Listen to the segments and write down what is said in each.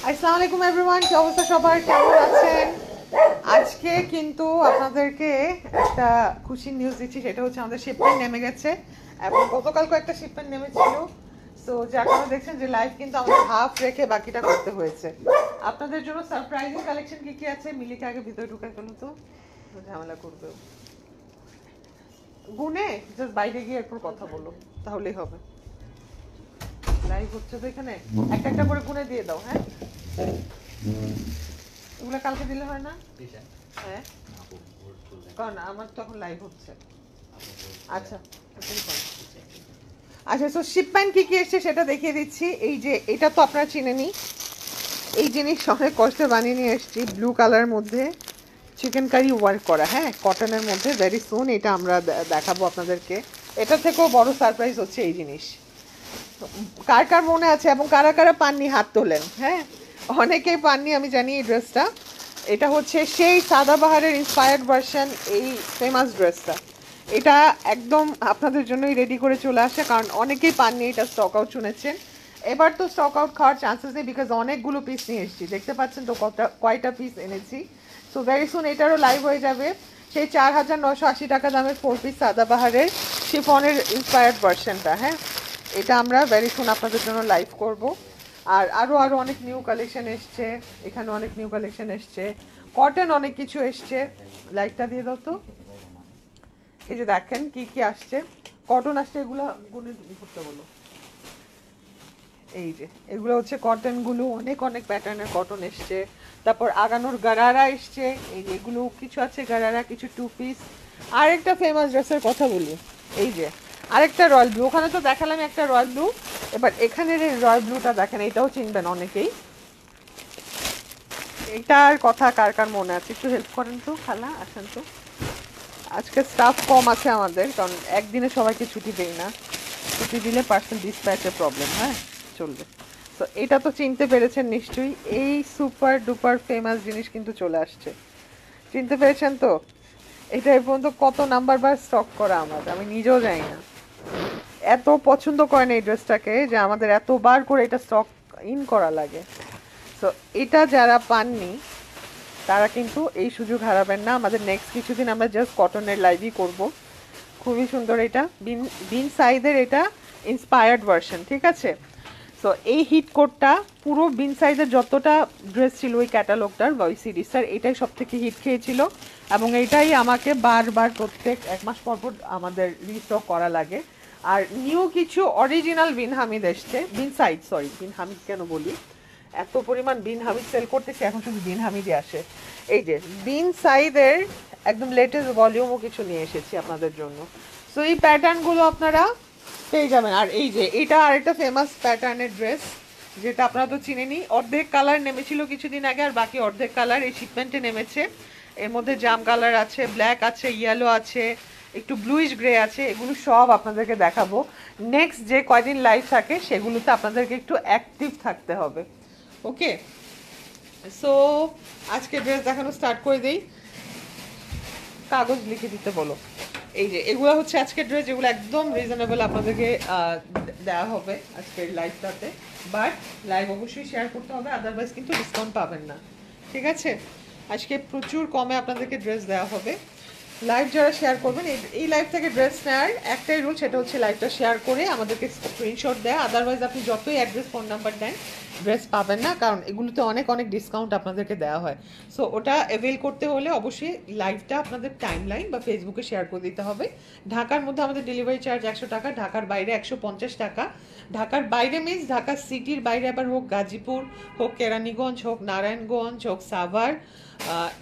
আসসালামু আলাইকুম এভরিওয়ান, কি অবস্থা সবার, কেমন আছেন? আজকে কিন্তু আপনাদেরকে একটা খুশির নিউজ দিচ্ছি, সেটা হচ্ছে আমাদের শিপমেন্ট নেমে গেছে এবং গতকালকে একটা শিপমেন্ট নেমেছিল। সো যার কারণে দেখছেন যে লাইভ কিন্তু আমাদের হাফ রেখে বাকিটা করতে হয়েছে। আপনাদের জন্য সারপ্রাইজিং কালেকশন কি কি আছে, মিলিকে আগে ভিতরে ঢুকে ফেলো তো, ঝামেলা করবে গুনে, জাস্ট বাইরে গিয়ে এরপর কথা বলো, তাহলেই হবে। লাইভ হচ্ছে তো এখানে, একটা একটা করে গুনে দিয়ে দাও। হ্যাঁ, এগুলো কালকে দিলে হয় না? হ্যাঁ, কারণ আমার তখন লাইভ হচ্ছে। আচ্ছা আচ্ছা, সো শিপমেন্ট কি কি এসছে সেটা দেখিয়ে দিচ্ছি। এই যে এটা তো আপনারা চিনেনি, এই জিনিস অনেক কষ্টে বানিয়ে নিয়ে এসেছি, ব্লু কালারের মধ্যে চিকেন কারি ওয়ার্ক করা, হ্যাঁ, কটনের মধ্যে। ভেরি সুন এটা আমরা দেখাবো আপনাদেরকে। এটা থেকেও বড় সারপ্রাইজ হচ্ছে এই জিনিস। কার কার মনে আছে এবং কারা কারা পাননি হাত তোলেন। হ্যাঁ, অনেকেই পাননি আমি জানি এই ড্রেসটা। এটা হচ্ছে সেই সাদাবাহারের ইন্সপায়ার্ড ভার্সন, এই ফেমাস ড্রেসটা। এটা একদম আপনাদের জন্যই রেডি করে চলে আসে, কারণ অনেকেই পাননি এটা, স্টক আউট শুনেছেন। এবার তো স্টক আউট খাওয়ার চান্সেস নেই, বিকজ অনেকগুলো পিস নিয়ে এসেছি, দেখতে পাচ্ছেন তো কয়টা পিস এনেছি। সো ভেরি সুন এটারও লাইভ হয়ে যাবে। সেই 4,980 টাকা দামের 4 পিস সাদাবাহারের শিফনের ইন্সপায়ার্ড ভার্সনটা। হ্যাঁ, এটা আমরা ভেরি সুন আপনাদের জন্য লাইভ করব। আর আরও অনেক নিউ কালেকশন এসছে, এখানে অনেক নিউ কালেকশন এসছে, কটন অনেক কিছু এসছে। লাইটটা দিয়ে দাও তো। এই যে দেখেন কি কি আসছে, কটন আসছে, এগুলো গুনে করতে বলো। এই যে এগুলো হচ্ছে কটনগুলো, অনেক অনেক প্যাটার্নের কটন এসছে। তারপর আগানোর গারারা এসছে, এই যে এগুলো কিছু আছে গারারা, কিছু টু পিস। আরেকটা ফেমাস ড্রেসের কথা বলি, এই যে আরেকটা রয়্যাল ব্লু, ওখানে তো দেখালাম একটা রয়্যাল ব্লু, এবার এখানের এই রয়্যাল ব্লুটা দেখেন, এটাও চিনবেন অনেকেই। এটার কথা কার কার মনে আছে একটু হেল্প করেন তো, খালা আসেন তো। আজকে স্টাফ কম আছে আমাদের, কারণ একদিনে সবাইকে ছুটি দেই না, ছুটি দিলে পার্সেল ডিসপ্যাচের প্রবলেম। হ্যাঁ, চলবে। তো এটা তো চিনতে পেরেছেন নিশ্চয়ই, এই সুপার ডুপার ফেমাস জিনিস কিন্তু চলে আসছে, চিনতে পেরেছেন তো। এটা এ পর্যন্ত কত নাম্বার বার স্টক করা আমার, আমি নিজেও জানি না। এত পছন্দ করেন এই ড্রেসটাকে যে আমাদের এতবার করে এটা স্টক ইন করা লাগে। তো এটা যারা পাননি তারা কিন্তু এই সুযোগ হারাবেন না। আমাদের নেক্সট কিছুদিন আমরা জাস্ট কটনের লাইভই করব। খুবই সুন্দর, এটা বিন সাইজের, এটা ইন্সপায়ার্ড ভার্সন, ঠিক আছে। তো এই হিট কোডটা পুরো বিন সাইজের যতটা ড্রেস ছিল ওই ক্যাটালগটার বা ওই সিরিজটার, এটাই সব থেকে হিট খেয়েছিল এবং এটাই আমাকে বারবার প্রত্যেক এক মাস পর পর আমাদের রিস্টক করা লাগে। আর নিউ কিছু অরিজিনাল বিন হামিদ এসছে, বিন সাইড, সরি বিন হামিদ কেন বলি, এত পরিমাণ বিন হামিদ সেল করতেছে এখন, শুধু বিন হামিদই আসে। এই যে বিন সাইদের একদম লেটেস্ট ভলিউমও কিছু নিয়ে এসেছি আপনাদের জন্য। সো এই প্যাটার্নগুলো আপনারা পেয়ে যাবেন। আর এই যে এটা আরেকটা ফেমাস প্যাটার্নের ড্রেস, যেটা আপনারা তো চিনেনি। অর্ধেক কালার নেমেছিল কিছুদিন আগে, আর বাকি অর্ধেক কালার এই শিপমেন্টে নেমেছে। এর মধ্যে জাম কালার আছে, ব্ল্যাক আছে, ইয়েলো আছে, একটু ব্লুইশ গ্রে আছে। এগুলো সব আপনাদেরকে দেখাবো নেক্সট যে কয়দিন লাইভ থাকে, সেগুলোতে আপনাদেরকে একটু অ্যাক্টিভ থাকতে হবে। ওকে, সো আজকে ড্রেস দেখানো স্টার্ট করে দেই। কাগজ লিখে দিতে বলো। এই যে এগুলো হচ্ছে আজকের ড্রেস, যেগুলো একদম রিজনেবল আপনাদেরকে দেওয়া হবে আজকের লাইভটাতে। বাট লাইভ অবশ্যই শেয়ার করতে হবে, আদারওয়াইজ কিন্তু ডিসকাউন্ট পাবেন না, ঠিক আছে। আজকে প্রচুর কমে আপনাদেরকে ড্রেস দেওয়া হবে। লাইভ যারা শেয়ার করবেন, এই লাইভ থেকে ড্রেস নেওয়ার একটাই রুল, সেটা হচ্ছে লাইভটা শেয়ার করে আমাদেরকে স্ক্রিনশট দেয়। আদারওয়াইজ আপনি যতই অ্যাড্রেস ফোন নাম্বার দেন, ড্রেস পাবেন না, কারণ এগুলোতে অনেক অনেক ডিসকাউন্ট আপনাদেরকে দেওয়া হয়। সো ওটা অ্যাভেল করতে হলে অবশ্যই লাইভটা আপনাদের টাইমলাইন বা ফেসবুকে শেয়ার করে দিতে হবে। ঢাকার মধ্যে আমাদের ডেলিভারি চার্জ 100 টাকা, ঢাকার বাইরে 150 টাকা। ঢাকার বাইরে মিনস ঢাকা সিটির বাইরে আবার হোক গাজীপুর, হোক কেরানীগঞ্জ, হোক নারায়ণগঞ্জ, হোক সাভার,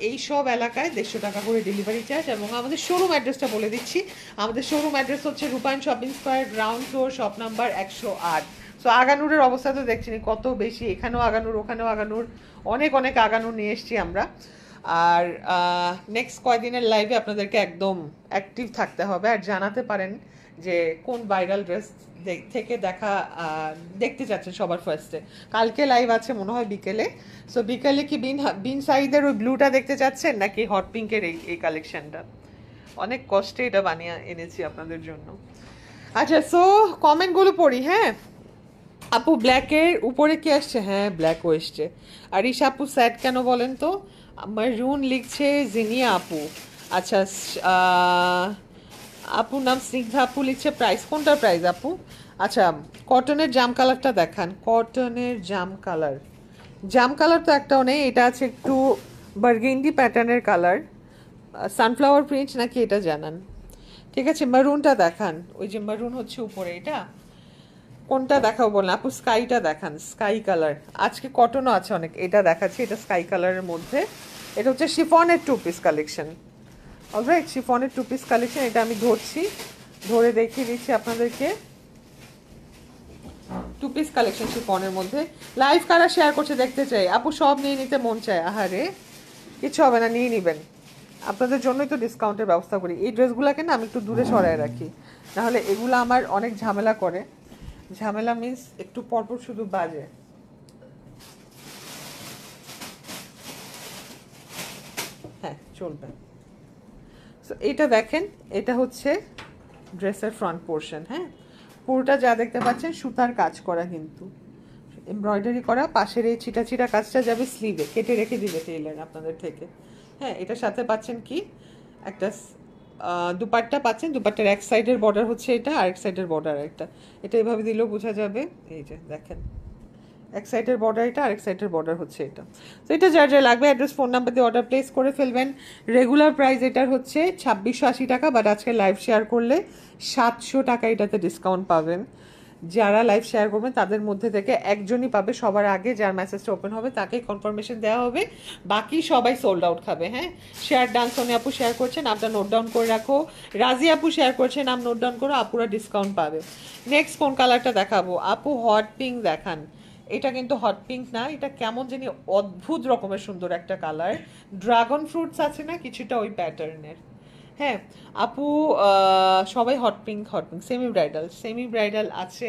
এই সব এলাকায় 150 টাকা করে ডেলিভারি চার্জ। এবং আমাদের শোরুম অ্যাড্রেসটা বলে দিচ্ছি, আমাদের শোরুম অ্যাড্রেস হচ্ছে Rupayan shopping square, ground floor, shop number 108। So আগানুরের অবস্থা তো দেখছিনি কত বেশি, এখানেও আগানুর, ওখানেও আগানুর, অনেক অনেক আগানুর নিয়ে এসছি আমরা। আর নেক্সট কয়দিনের লাইভে আপনাদেরকে একদম অ্যাক্টিভ থাকতে হবে, আর জানাতে পারেন যে কোন ভাইরাল ড্রেস থেকে দেখতে চাচ্ছেন সবার ফার্স্টে। কালকে লাইভ আছে মনে হয় বিকেলে। সো বিকেলে কি বিন সাইডের ওই ব্লুটা দেখতে চাচ্ছেন, নাকি হট পিঙ্কের এই কালেকশনটা? অনেক কষ্টে এটা বানিয়ে এনেছি আপনাদের জন্য। আচ্ছা, সো কমেন্টগুলো পড়ি। হ্যাঁ, আপু ব্ল্যাকের উপরে কি আসছে? হ্যাঁ ব্ল্যাকও এসছে। আর ঈশা আপু স্যাড কেন বলেন তো? মারুন লিখছে জিনিয়া আপু। আচ্ছা আপুর নাম স্নিগ্ধা আপু লিখছে প্রাইস, কোনটার প্রাইস আপু? আচ্ছা কটনের জাম কালারটা দেখান, কটনের জাম কালার। জাম কালার তো একটাও নেই, এটা আছে একটু বার্গেন্ডি প্যাটার্নের কালার। সানফ্লাওয়ার প্রিন্ট নাকি এটা জানান। ঠিক আছে মারুনটা দেখান, ওই যে মারুন হচ্ছে উপরে, এটা কোনটা দেখাবো বলেন আপু? স্কাইটা দেখান, স্কাই কালার। আজকে কটনও আছে অনেক, এটা দেখাচ্ছি, এটা স্কাই কালারের মধ্যে। এটা হচ্ছে শিফনের টু পিস কালেকশন। অলরাইট, শিফনের টু পিস কালেকশন। এটা আমি ধরছি, ধরে দেখিয়ে দিচ্ছি আপনাদেরকে। টু পিস কালেকশন শিফনের মধ্যে। লাইভ কারা শেয়ার করছে দেখতে চাই আপু, সব নিয়ে নিতে মন চায়। আহারে কিছু হবে না, নিয়ে নিবেন, আপনাদের জন্যই তো ডিসকাউন্টের ব্যবস্থা করি। এই ড্রেসগুলোকে না আমি একটু দূরে সরায় রাখি, নাহলে এগুলো আমার অনেক ঝামেলা করে। ঝামেলা মিন্স একটু পরপর শুধু বাজে। হ্যাঁ চলবে। সো এটা দেখেন, এটা হচ্ছে ড্রেসের ফ্রন্ট পোর্শন। হ্যাঁ পুরোটা যা দেখতে পাচ্ছেন সুতার কাজ করা, কিন্তু এমব্রয়ডারি করা। পাশের এই ছিটা ছিটা কাজটা যাবে স্লিভে, কেটে রেখে দিবে টেইলার আপনাদের থেকে। হ্যাঁ এটার সাথে পাচ্ছেন কি একটা দুপাট্টা পাচ্ছেন, দুপাট্টার এক সাইডের বর্ডার হচ্ছে এটা, আরেক সাইডের বর্ডার একটা। এটা এভাবে দিলেও বোঝা যাবে, এই যে দেখেন এক সাইডের বর্ডার এটা, আরেক সাইডের বর্ডার হচ্ছে এটা। তো এটা যার যা লাগবে অ্যাড্রেস ফোন নাম্বার দিয়ে অর্ডার প্লেস করে ফেলবেন। রেগুলার প্রাইস এটার হচ্ছে 2680 টাকা, বাট আজকে লাইভ শেয়ার করলে 700 টাকা এটাতে ডিসকাউন্ট পাবেন। যারা লাইভ শেয়ার করবেন তাদের মধ্যে থেকে একজনই পাবে সবার আগে, যার মেসেজটা ওপেন হবে তাকেই কনফার্মেশন দেওয়া হবে, বাকি সবাই সোল্ড আউট খাবে। হ্যাঁ শেয়ার ডান, সোনি আপু শেয়ার করছে, নামটা নোট ডাউন করে রাখো। রাজি আপু শেয়ার করছে, নাম নোট ডাউন করো, আপুরা ডিসকাউন্ট পাবে। নেক্সট কোন কালারটা দেখাবো আপু? হট পিঙ্ক দেখান। এটা কিন্তু হট পিঙ্ক না, এটা কেমন জানি অদ্ভুত রকমের সুন্দর একটা কালার। ড্রাগন ফ্রুটস আছে না কিছুটা ওই প্যাটার্নের। হ্যাঁ আপু সবাই hot pink, hot pink. Semi bridal, semi bridal আছে,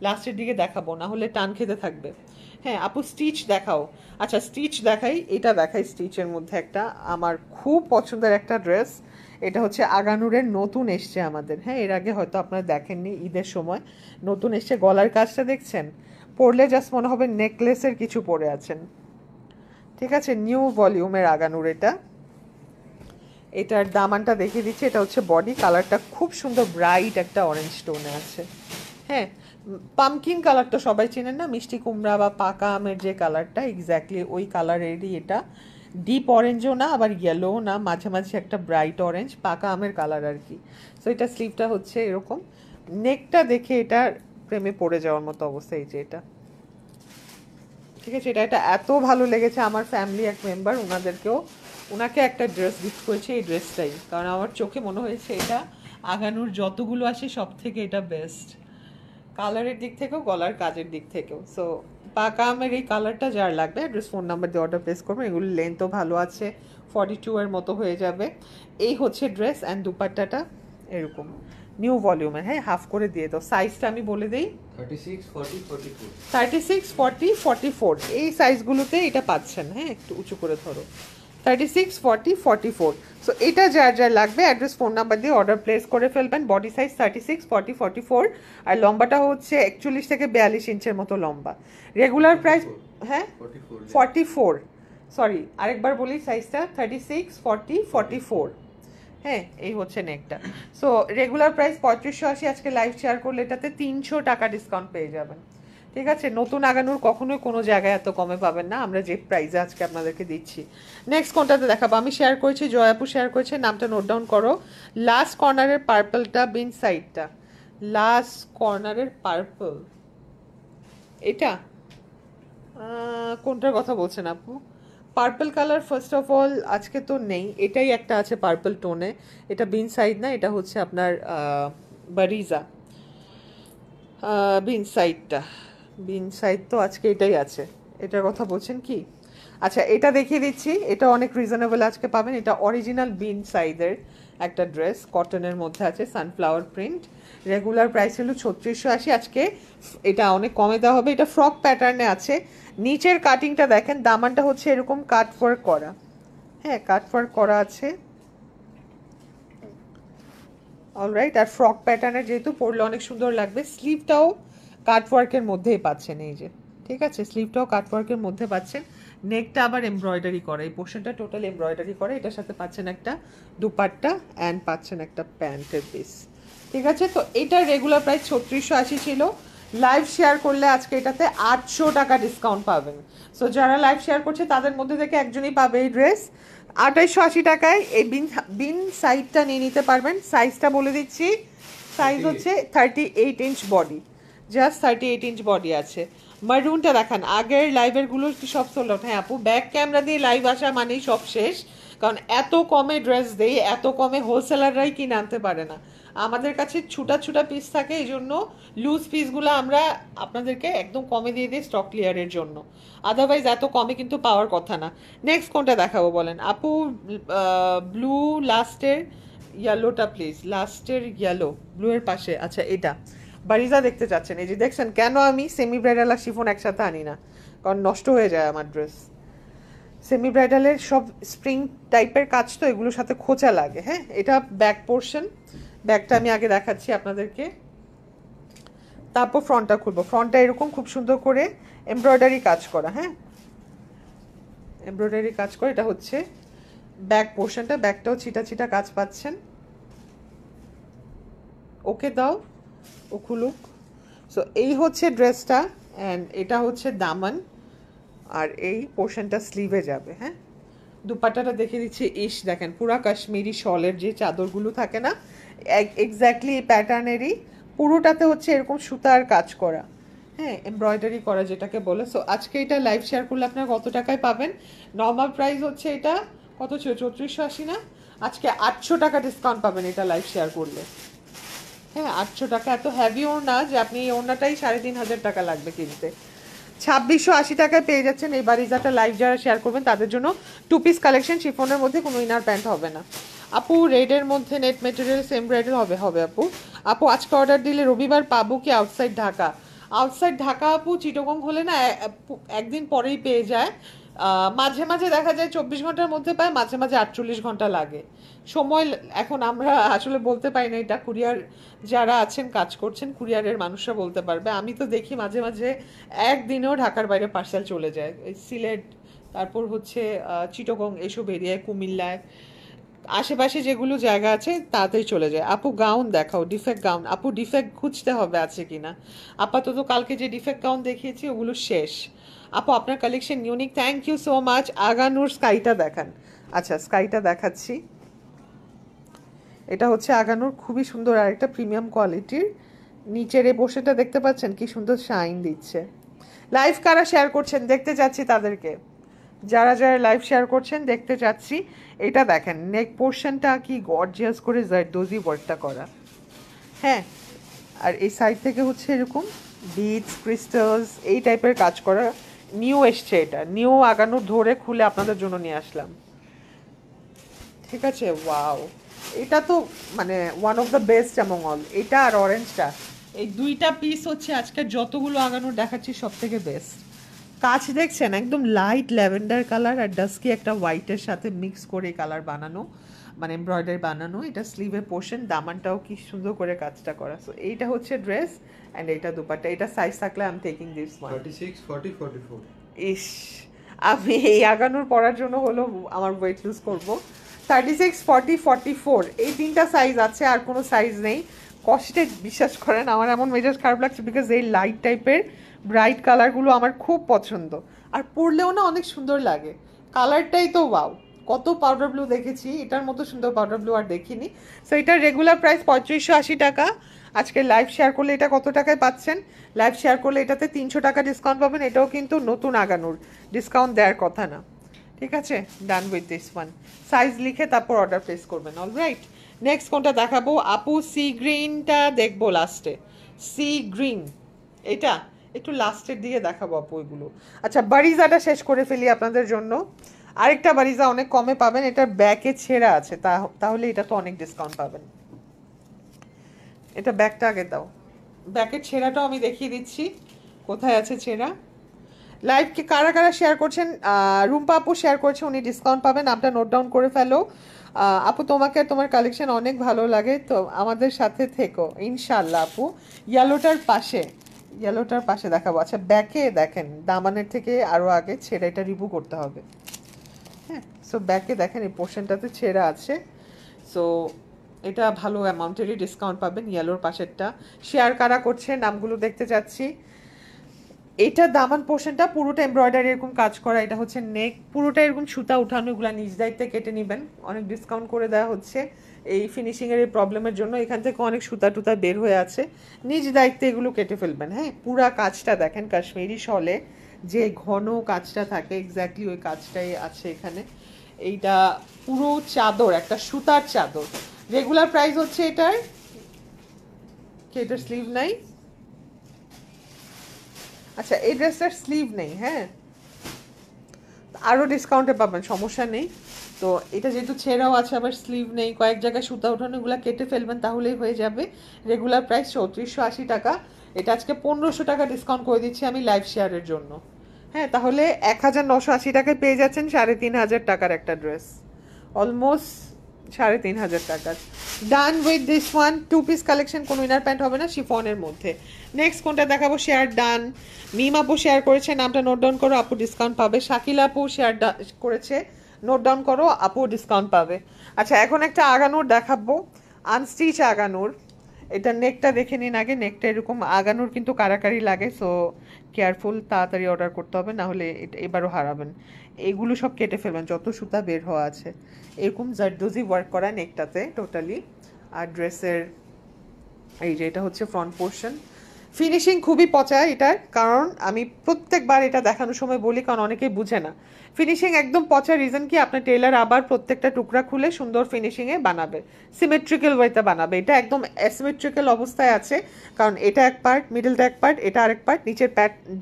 লাস্টের দিকে দেখাবো না হলে টান খেতে থাকবে। হ্যাঁ আপু স্টিচ দেখাও। আচ্ছা স্টিচ দেখাই, এটা দেখাই। স্টিচের মধ্যে একটা আমার খুব পছন্দের একটা ড্রেস, এটা হচ্ছে আগানুরের, নতুন এসছে আমাদের। হ্যাঁ এর আগে হয়তো আপনারা দেখেননি, ঈদের সময় নতুন এসছে। গলার কাজটা দেখছেন, পরলে জাস্ট মনে হবে নেকলেসের কিছু পরে আছেন। ঠিক আছে নিউ ভলিউমের আগানুর এটা। এটার দামানটা দেখিয়ে দিচ্ছি, এটা হচ্ছে বডি। কালারটা খুব সুন্দর ব্রাইট একটা অরেঞ্জ টোনে আছে। হ্যাঁ পামকিন কালার তো সবাই চেনেন না, মিষ্টি কুমড়া বা পাকা আমের যে কালারটা, এক্স্যাক্টলি ওই কালারেরই এটা। ডিপ অরেঞ্জও না আবার ইয়েলোও না, মাঝামাঝি একটা ব্রাইট অরেঞ্জ, পাকা আমের কালার আর কি। সো এটা স্লিভটা হচ্ছে এরকম। নেকটা দেখে এটা প্রেমে পড়ে যাওয়ার মতো অবস্থা, এই যে এটা। ঠিক আছে এটা এত ভালো লেগেছে, আমার ফ্যামিলি এক মেম্বার, ওনাকে একটা ড্রেস গিফট করেছে, এই ড্রেসটাই। কারণ আমার চোখে মনে হয়েছে এটা আগানুর যতগুলো আসে সব থেকে এটা বেস্ট, কালারের দিক থেকেও গলার কাজের দিক থেকেও। সো পাকা আমের এই কালারটা যার লাগবে অ্যাড্রেস ফোন নাম্বার দিয়ে অর্ডার প্লেস করবেন। এগুলো লেন্থও ভালো আছে, 42 এর মতো হয়ে যাবে। এই হচ্ছে ড্রেস অ্যান্ড দুপাট্টাটা এরকম নিউ ভলিউমের। হ্যাঁ হাফ করে দিয়ে দাও, সাইজটা আমি বলে দিই। 36 40 44 36 40 44 এই সাইজগুলোতে এটা পাচ্ছেন। হ্যাঁ একটু উঁচু করে ধরো, 36 40 44। সো এটা যার যার লাগবে অ্যাড্রেস ফোন নাম্বার দিয়ে অর্ডার প্লেস করে ফেলবেন। বডি সাইজ 36 40 44, আর লম্বাটা হচ্ছে 41 থেকে 42 ইঞ্চের মতো লম্বা। রেগুলার প্রাইস হ্যাঁ 44, সরি আরেকবার বলি সাইজটা 36 40 44। হ্যাঁ এই হচ্ছে নেকটা। সো রেগুলার প্রাইস 3580, আজকে লাইভ শেয়ার করলে এটাতে 300 টাকা ডিসকাউন্ট পেয়ে যাবেন। ঠিক আছে নতুন আগানোর কখনোই কোনো জায়গায় এত কমে পাবেন না, আমরা যে প্রাইসে আজকে আপনাদেরকে দিচ্ছি। নেক্সট কোনটাতে দেখাবো? আমি শেয়ার করেছি, জয়াপু শেয়ার করেছে, নামটা নোট ডাউন করো। লাস্ট কর্নারের পার্পলটা, বিন সাইডটা, লাস্ট কর্নারের পার্পল, এটা কোনটার কথা বলছেন আপু? Purple colour first of all আজকে তো নেই, এটাই একটা আছে পার্পল টোনে। এটা বিন সাইড না, এটা হচ্ছে আপনার বারিজা। বিন সাইডটা, বিন সাইড তো আজকে এটাই আছে। এটার কথা বলছেন কি? আচ্ছা এটা দেখিয়ে দিচ্ছি, এটা অনেক রিজনেবল আজকে পাবেন। এটা অরিজিনাল বিন সাইজের একটা ড্রেস, কটনের মধ্যে আছে, সানফ্লাওয়ার প্রিন্ট। রেগুলার প্রাইস হলো 3680, আজকে এটা অনেক কমে দেওয়া হবে। এটা ফ্রক প্যাটার্নে আছে, নিচের কাটিংটা দেখেন, দামানটা হচ্ছে এরকম কাট ওয়ার্ক করা। হ্যাঁ কাট ওয়ার্ক করা আছে অলরাইট। আর ফ্রক প্যাটার্নের যেহেতু পরলে অনেক সুন্দর লাগবে। স্লিভটাও কাটওয়ার্কের মধ্যেই পাচ্ছেন, এই যে ঠিক আছে, স্লিভটাও কাটওয়ার্কের মধ্যে পাচ্ছেন, নেকটা আবার এমব্রয়ডারি করা, এই পোর্শনটা টোটাল এমব্রয়ডারি করা, এটার সাথে পাচ্ছেন একটা দুপাট্টা অ্যান্ড পাচ্ছেন একটা প্যান্টের পিস। ঠিক আছে, তো এটার রেগুলার প্রাইস 3680 ছিল, লাইভ শেয়ার করলে আজকে এটাতে 800 টাকা ডিসকাউন্ট পাবেন। সো যারা লাইভ শেয়ার করছে তাদের মধ্যে থেকে একজনই পাবে এই ড্রেস 2880 টাকায়। এই বিন সাইজটা নিয়ে নিতে পারবেন, সাইজটা বলে দিচ্ছি, সাইজ হচ্ছে 38 inch body, just 38 inch body আছে। মারুনটা দেখান, আগের লাইভের গুলো কি সব সোল্ড আউট? হ্যাঁ আপু, ব্যাক ক্যামেরা দিয়ে লাইভ আসা মানেই সব শেষ, কারণ এত কমে ড্রেস দেই, এত কমে হোলসেলাররাই কিনে আনতে পারে না, আমাদের কাছে ছুটা ছুটা পিস থাকে, এই জন্য লুজ পিসগুলো আমরা আপনাদেরকে একদম কমে দিয়ে দিই স্টক ক্লিয়ারের জন্য, আদারওয়াইজ এত কমে কিন্তু পাওয়ার কথা না। নেক্সট কোনটা দেখাবো বলেন আপু? ব্লু লাস্টের ইয়েলোটা প্লিজ, লাস্টের ইয়েলো, ব্লু এর পাশে, আচ্ছা এটা বারিজা দেখতে চাচ্ছেন? এই যে দেখছেন, কেন আমি সেমি ব্রাইডাল আর শিফন একসাথে আনি না, কারণ নষ্ট হয়ে যায় আমার ড্রেস। সেমি ব্রাইডালের সব স্প্রিং টাইপের কাজ, তো এগুলোর সাথে খোঁচা লাগে। হ্যাঁ, এটা ব্যাক পোর্শন, ব্যাকটা আমি আগে দেখাচ্ছি আপনাদেরকে, তারপর ফ্রন্টটা খুলবো। ফ্রন্টটা এরকম খুব সুন্দর করে এমব্রয়ডারি কাজ করা, হ্যাঁ এমব্রয়ডারি কাজ করে, এটা হচ্ছে ব্যাক পোর্শনটা, ব্যাকটাও ছিটা ছিটা কাজ পাচ্ছেন। ওকে দাও, ও খুলুক। সো এই হচ্ছে ড্রেসটা, অ্যান্ড এটা হচ্ছে দামান, আর এই পোর্শনটা স্লিভে যাবে। হ্যাঁ, দুপাট্টাটা দেখে দিচ্ছি, ইস দেখেন পুরা কাশ্মীরি শলের যে চাদরগুলো থাকে না, এক্স্যাক্টলি এই প্যাটার্নেরই, পুরোটাতে হচ্ছে এরকম সুতার কাজ করা, হ্যাঁ এমব্রয়ডারি করা যেটাকে বলে। সো আজকে এটা লাইভ শেয়ার করলে আপনারা কত টাকায় পাবেন? নর্মাল প্রাইস হচ্ছে এটা কত ছিল, 3480 না, আজকে 800 টাকা ডিসকাউন্ট পাবেন এটা লাইভ শেয়ার করলে। হ্যাঁ 800 টাকা, এত হ্যাভিও না যে আপনি এই ওড়নাটাই 3500 টাকা লাগবে কিনতে, 2680 টাকায় পেয়ে যাচ্ছেন। এই বারিজাটা লাইভ যারা শেয়ার করবেন তাদের জন্য টু পিস কালেকশন, শিফনের মধ্যে কোনো ইনার প্যান্ট হবে না। আপু রেডের মধ্যে নেট মেটেরিয়াল সেম ব্রাইডাল হবে? হবে আপু। আপু আজকে অর্ডার দিলে রবিবার পাবো কি আউটসাইড ঢাকা? আউটসাইড ঢাকা আপু চিটগং হলে না একদিন পরেই পেয়ে যায়, মাঝে মাঝে দেখা যায় 24 ঘন্টার মধ্যে পায়, মাঝে মাঝে 48 ঘন্টা লাগে সময়। এখন আমরা আসলে বলতে পারি না, এটা কুরিয়ার যারা আছেন কাজ করছেন কুরিয়ারের মানুষরা বলতে পারবে। আমি তো দেখি মাঝে মাঝে একদিনেও ঢাকার বাইরে পার্সেল চলে যায়, এই সিলেট, তারপর হচ্ছে চিটগং, এসব এরিয়ায়, কুমিল্লায়, আশেপাশে যেগুলো জায়গা আছে তাতেই চলে যায়। আপু গাউন দেখাও, ডিফেক্ট গাউন। আপু ডিফেক্ট খুঁজতে হবে আছে কিনা, আপাতত কালকে যে ডিফেক্ট গাউন দেখিয়েছি ওগুলো শেষ। আপু আপনার collection unique, thank you so much. Aganoor স্কাইটা দেখান। আচ্ছা স্কাইটা দেখাচ্ছি, এটা হচ্ছে আগানুর, খুবই সুন্দর আর একটা প্রিমিয়াম কোয়ালিটির, নিচের এই পোর্শনটা দেখতে পাচ্ছেন কি সুন্দর শাইন দিচ্ছে। লাইভ কারা শেয়ার করছেন দেখতে চাচ্ছি তাদেরকে, যারা যারা লাইভ শেয়ার করছেন দেখতে চাচ্ছি। এটা দেখেন নেক পোর্শনটা কি গর্জিয়াস করে জারদোজি ওয়ার্কটা করা, হ্যাঁ আর এই সাইড থেকে হচ্ছে এরকম বিটস ক্রিস্টালস এই টাইপের কাজ করা, নিউ এসছে, এটা নিউ আগানুর ধরে খুলে আপনাদের জন্য নিয়ে আসলাম। ঠিক আছে, ওয়াও, এটা তো মানে one of the best among all, এটা আর অরেঞ্জটা, এই দুইটা পিস হচ্ছে আজকে যতগুলো আগানোর দেখাচ্ছি সব থেকে বেস্ট। কাজ দেখছেন একদম লাইট ল্যাভেন্ডার কালার আর ডাস্কি একটা হোয়াইটের সাথে মিক্স করে কালার বানানো, মানে এমব্রয়ডারি বানানো। এটা স্লিভের পোর্শন, দামানটাও কি সুন্দর করে কাজটা করা। সো এইটা হচ্ছে ড্রেস অ্যান্ড এইটা দুপাট্টা। এটা সাইজ থাকলে I am taking this one. 36, 40, 44. ইস, আমি এই আগানোর পরার জন্য হলো আমার ওয়েট লুজ করবো। 36, 40, 44 এই তিনটা সাইজ আছে, আর কোনো সাইজ নেই। কষ্টে বিশ্বাস করেন আমার এমন মেজাজ খারাপ লাগছে, বিকজ এই লাইট টাইপের ব্রাইট কালারগুলো আমার খুব পছন্দ, আর পরলেও না অনেক সুন্দর লাগে। কালারটাই তো ওয়াও, কত পাউডার ব্লু দেখেছি, এটার মতো সুন্দর পাউডার ব্লু আর দেখিনি। সো এটার রেগুলার প্রাইস 3580 টাকা, আজকে লাইভ শেয়ার করলে এটা কত টাকায় পাচ্ছেন? লাইভ শেয়ার করলে এটাতে 300 টাকা ডিসকাউন্ট পাবেন। এটাও কিন্তু নতুন আগানোর, ডিসকাউন্ট দেওয়ার কথা না। ঠিক আছে, done with this one. Size লিখে তারপর অর্ডার প্লেস করবেন। অলরাইট, নেক্সট কোনটা দেখাবো আপু? সি গ্রিনটা দেখবো লাস্টে, সি গ্রিন এটা একটু লাস্টের দিকে দেখাবো আপু এগুলো। আচ্ছা বারিজাটা শেষ করে ফেলি আপনাদের জন্য। আরেকটা বারিজা অনেক কমে পাবেন, এটার ব্যাকে ছেঁড়া আছে, তাহলে এটা তো অনেক ডিসকাউন্ট পাবেন। এটা ব্যাকটা আগে দাও, ব্যাকের ছেঁড়াটাও আমি দেখিয়ে দিচ্ছি কোথায় আছে ছেঁড়া। লাইভকে কারা কারা শেয়ার করছেন? রুম্পা আপু শেয়ার করছে, উনি ডিসকাউন্ট পাবেন, আপনার নোট ডাউন করে ফেলো। আপু তোমাকে তোমার কালেকশন অনেক ভালো লাগে, তো আমাদের সাথে থেকো ইনশাল্লাহ। আপু ইয়েলোটার পাশে, ইয়েলোটার পাশে দেখাবো। আচ্ছা ব্যাকে দেখেন দামানের থেকে আরো আগে ছেঁড়া, এটা রিমুভ করতে হবে। হ্যাঁ, সো ব্যাকে দেখেন এই পোর্শনটাতে ছেঁড়া আছে। সো এটা ভালো অ্যামাউন্টেরই ডিসকাউন্ট পাবেন। ইয়েলোর পাশেরটা শেয়ার কারা করছে নামগুলো দেখতে চাচ্ছি। এটা দামান পোর্শনটা পুরোটা এমব্রয়ডারি এরকম কাজ করা, এটা হচ্ছে নেক, পুরোটা এরকম সুতা উঠানো, এগুলো নিজ দায়িত্বে কেটে নেবেন, অনেক ডিসকাউন্ট করে দেওয়া হচ্ছে এই ফিনিশিংয়ের এই প্রবলেমের জন্য। এখান থেকে অনেক সুতা টুতা বের হয়ে আছে, নিজ দায়িত্বে এগুলো কেটে ফেলবেন। হ্যাঁ, পুরা কাজটা দেখেন কাশ্মীরি শলে যে ঘন কাজটা থাকে এক্স্যাক্টলি ওই কাজটাই আছে এখানে। এইটা পুরো চাদর, একটা সুতার চাদর। রেগুলার প্রাইস হচ্ছে এটার, এটার স্লিভ নাই। আচ্ছা এই ড্রেসটার স্লিভ নেই, হ্যাঁ আরও ডিসকাউন্টে পাবেন, সমস্যা নেই। তো এটা যেহেতু ছেঁড়াও আছে আবার স্লিভ নেই, কয়েক জায়গায় সুতা ওঠানো, এগুলো কেটে ফেলবেন তাহলেই হয়ে যাবে। রেগুলার প্রাইস 3480 টাকা, এটা আজকে 1500 টাকা ডিসকাউন্ট করে দিচ্ছি আমি লাইভ শেয়ারের জন্য। হ্যাঁ, তাহলে 1980 টাকায় পেয়ে যাচ্ছেন 3500 টাকার একটা ড্রেস, অলমোস্ট 3500 টাকার। Done with this one, 2 piece collection, কোনো ইনার প্যান্ট হবে না, শিফনের মধ্যে। নেক্সট কোনটা দেখাবো? শেয়ার ডান, মিম আপু শেয়ার করেছে, নামটা নোট ডাউন করো, আপু ডিসকাউন্ট পাবে। শাকিল আপু শেয়ার করেছে, নোট ডাউন করো, আপু ডিসকাউন্ট পাবে। আচ্ছা এখন একটা আগানুর দেখাবো, আনস্টিচ আগানুর। এটা নেকটা দেখে নিন আগে, নেকটা এরকম আগানুর কিন্তু কারাকারি লাগে, সো কেয়ারফুল, তাড়াতাড়ি অর্ডার করতে হবে, না হলে এবারও হারাবেন। এগুলো সব কেটে ফেলবেন যত সুতা বের হওয়া আছে। এরকম জারদোজি ওয়ার্ক করা নেকটাতে টোটালি। আর ড্রেসের এই যে এটা হচ্ছে ফ্রন্ট পোর্শন, ফিনিশিং খুবই পচা এটার, কারণ আমি প্রত্যেকবার এটা দেখানোর সময় বলি, কারণ অনেকেই বুঝে না ফিনিশিং একদম পচা। রিজন কি, আপনার টেলার আবার প্রত্যেকটা টুকরা খুলে সুন্দর ফিনিশিংয়ে বানাবে, সিমেট্রিক্যাল ওয়েতে বানাবে। এটা একদম অ্যাসিমেট্রিক্যাল অবস্থায় আছে, কারণ এটা এক পার্ট, মিডলটা এক পার্ট, এটা আরেক পার্ট, নিচের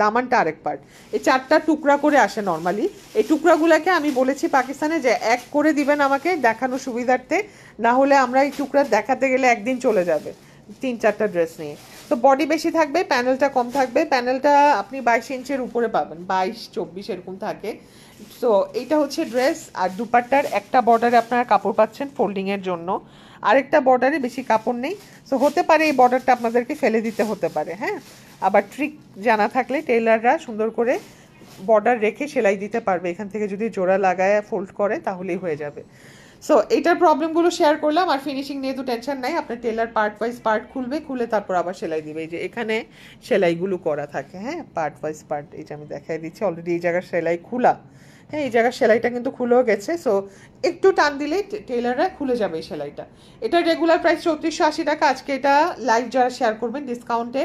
দামানটা আরেক পার্ট, এই 4টা টুকরা করে আসে নর্মালি। এই টুকরাগুলোকে আমি বলেছি পাকিস্তানে যে এক করে দিবেন আমাকে দেখানোর সুবিধার্থে, না হলে আমরা এই টুকরা দেখাতে গেলে একদিন চলে যাবে 3-4টা ড্রেস নিয়ে। তো বডি বেশি থাকবে, প্যানেলটা কম থাকবে, প্যানেলটা আপনি 22 ইঞ্চের উপরে পাবেন, 22-24 এরকম থাকে। তো এইটা হচ্ছে ড্রেস। আর দুপাট্টার একটা বর্ডারে আপনারা কাপড় পাচ্ছেন ফোল্ডিংয়ের জন্য, আরেকটা বর্ডারে বেশি কাপড় নেই। সো হতে পারে এই বর্ডারটা আপনাদেরকে ফেলে দিতে হতে পারে। হ্যাঁ, আবার ট্রিক জানা থাকলে টেইলাররা সুন্দর করে বর্ডার রেখে সেলাই দিতে পারবে, এখান থেকে যদি জোড়া লাগায় ফোল্ড করে তাহলেই হয়ে যাবে। সো এইটার প্রবলেমগুলো শেয়ার করলাম। আর ফিনিশিং নিয়ে তো টেনশন নাই, আপনার টেলার পার্ট ওয়াইজ পার্ট খুলবে, খুলে তারপর আবার সেলাই দিবে। এই যে এখানে সেলাইগুলো করা থাকে, হ্যাঁ পার্ট ওয়াইজ পার্ট, এই যে আমি দেখাই দিচ্ছি অলরেডি এই জায়গার সেলাই খোলা। হ্যাঁ, এই জায়গার সেলাইটা কিন্তু খুলেও গেছে, সো একটু টান দিলেই টেলাররা খুলে যাবে এই সেলাইটা। এটা রেগুলার প্রাইস 3480 টাকা, আজকে এটা লাইভ যারা শেয়ার করবেন ডিসকাউন্টে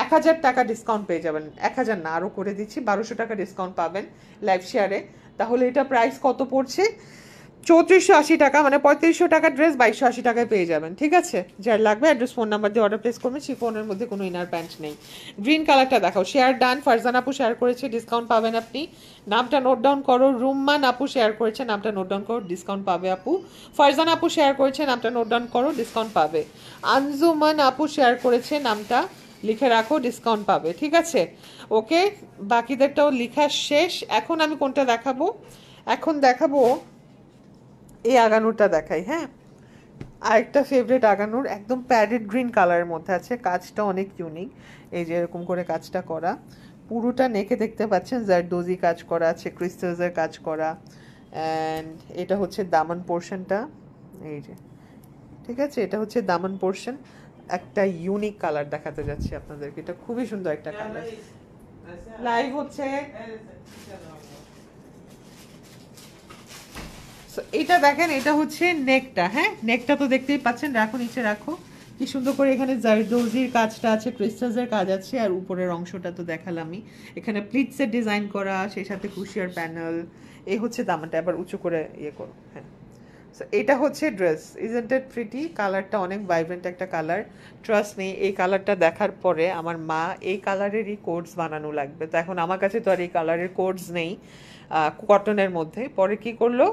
1000 টাকা ডিসকাউন্ট পেয়ে যাবেন। 1000 না, আরও করে দিচ্ছি, 1200 টাকা ডিসকাউন্ট পাবেন লাইভ শেয়ারে। তাহলে এটা প্রাইস কত পড়ছে? 3480 টাকা, মানে 3500 টাকার ড্রেস 2280 টাকায় পেয়ে যাবেন। ঠিক আছে, যার লাগবে অ্যাড্রেস ফোন নাম্বার দিয়ে অর্ডার প্লেস করবেন। শিফনের মধ্যে কোনো ইনার প্যান্ট নেই। গ্রিন কালারটা দেখাও, শেয়ার ডান, ফারজান আপু শেয়ার করেছে, ডিসকাউন্ট পাবেন আপনি, নামটা নোট ডাউন করো। রুম্মান আপু শেয়ার করেছে, নামটা নোট ডাউন করো, ডিসকাউন্ট পাবে আপু। ফারজান আপু শেয়ার করেছে, নামটা নোট ডাউন করো, ডিসকাউন্ট পাবে। আনজুমান আপু শেয়ার করেছে, নামটা লিখে রাখো, ডিসকাউন্ট পাবে। ঠিক আছে, ওকে, বাকিদেরটাও লেখা শেষ। এখন আমি কোনটা দেখাবো? এখন দেখাবো এই আগানুরটা দেখাই। হ্যাঁ, আরেকটা ফেভারিট আগানুর, একদম প্যারেট গ্রিন কালারের মধ্যে আছে, কাজটা অনেক ইউনিক। এই যে এরকম করে কাজটা করা, পুরোটা নেকে দেখতে পাচ্ছেন জারদোজি কাজ করা আছে, ক্রিস্টালসের কাজ করা। অ্যান্ড এটা হচ্ছে দামান পোর্শনটা, এই যে ঠিক আছে, এটা হচ্ছে দামান পোর্শন। একটা ইউনিক কালার দেখাতে যাচ্ছি আপনাদেরকে, এটা খুবই সুন্দর একটা কালার। লাইভ হচ্ছে, এটা দেখেন, এটা হচ্ছে নেকটা। হ্যাঁ, নেকটা তো দেখতেই পাচ্ছেন, রাখো নিচে রাখো, কি সুন্দর করে এখানে জারদোজির কাজটা আছে, ক্রিস্টালসের কাজ আছে, আর উপরের অংশটা তো দেখালামই, এখানে প্লিটসের ডিজাইন করা, সেই সাথে কুশিয়ার প্যানেল। এই হচ্ছে দামানটা, আবার উঁচু করে ইয়ে করো। হ্যাঁ, সো এটা হচ্ছে ড্রেস, ইজন্ট ইট প্রিটি? কালারটা অনেক ভাইব্রেন্ট একটা কালার, ট্রাস্ট মি। এই কালারটা দেখার পরে আমার মা এই কালারেরই কোডস বানানো লাগবে, তো এখন আমার কাছে তো আর এই কালারের কোডস নেই কটনের মধ্যে। পরে কি করলো,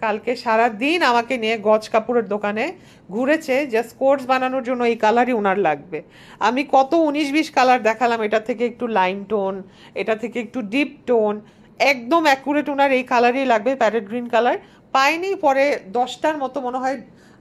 কালকে সারা দিন আমাকে নিয়ে গজ কাপড়ের দোকানে ঘুরেছে, জাস্ট কোডস বানানোর জন্য এই কালারই ওনার লাগবে। আমি কত 19-20 কালার দেখালাম, এটা থেকে একটু লাইম টোন, এটা থেকে একটু ডিপ টোন, একদম অ্যাকুরেট ওনার এই কালারই লাগবে, প্যারেট গ্রিন কালার। পাইনি, পরে 10টার মতো মনে হয়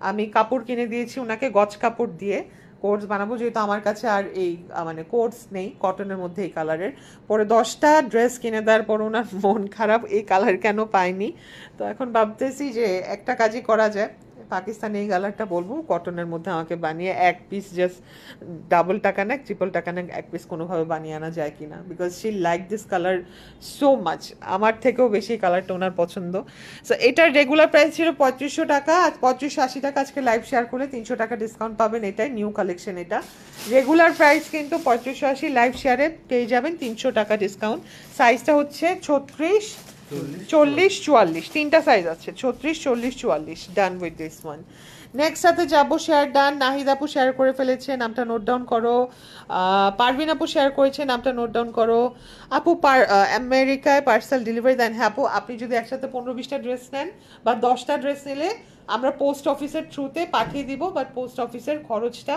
আমি কাপড় কিনে দিয়েছি ওনাকে গজ কাপড় দিয়ে, কোটস বানাবো, যেহেতু আমার কাছে আর এই মানে কোটস নেই কটনের মধ্যে এই কালারের। পরে 10টা ড্রেস কিনে দেওয়ার পর ওনার মন খারাপ, এই কালার কেন পাইনি। তো এখন ভাবতেছি যে একটা কাজই করা যায়, পাকিস্তানি এই কালারটা বলবো কটনের মধ্যে আমাকে বানিয়ে এক পিস জাস্ট ডাবল টাকা নেক ট্রিপল টাকা নেক এক পিস কোনোভাবে বানিয়ে আনা যায় কিনা, because she like this colour so much. আমার থেকেও বেশি কালারটা ওনার পছন্দ। সো এটার রেগুলার প্রাইস ছিল 3500 টাকা, আজ 3580 টাকা, আজকে লাইভ শেয়ার করলে 300 টাকা ডিসকাউন্ট পাবেন। এটাই নিউ কালেকশন। এটা রেগুলার প্রাইস কিন্তু 3580, লাইভ শেয়ারে পেয়ে যাবেন 300 টাকা ডিসকাউন্ট। সাইজটা হচ্ছে 36, 40, 44, তিনটা সাইজ আছে, 36, 40, 44। Done with this one. Next সাথে যাবো শেয়ার ডান। নাহিদ আপু শেয়ার করে ফেলেছে, নামটা নোট ডাউন করো। পারভিন আপু শেয়ার করেছে, নামটা নোট ডাউন করো। আপু আমেরিকায় পার্সেল ডেলিভারি দেন? হ্যাঁ আপু, আপনি যদি একসাথে 15-20টা ড্রেস নেন বা 10টা ড্রেস নিলে আমরা পোস্ট অফিসের থ্রুতে পাঠিয়ে দিব, বাট পোস্ট অফিসের খরচটা,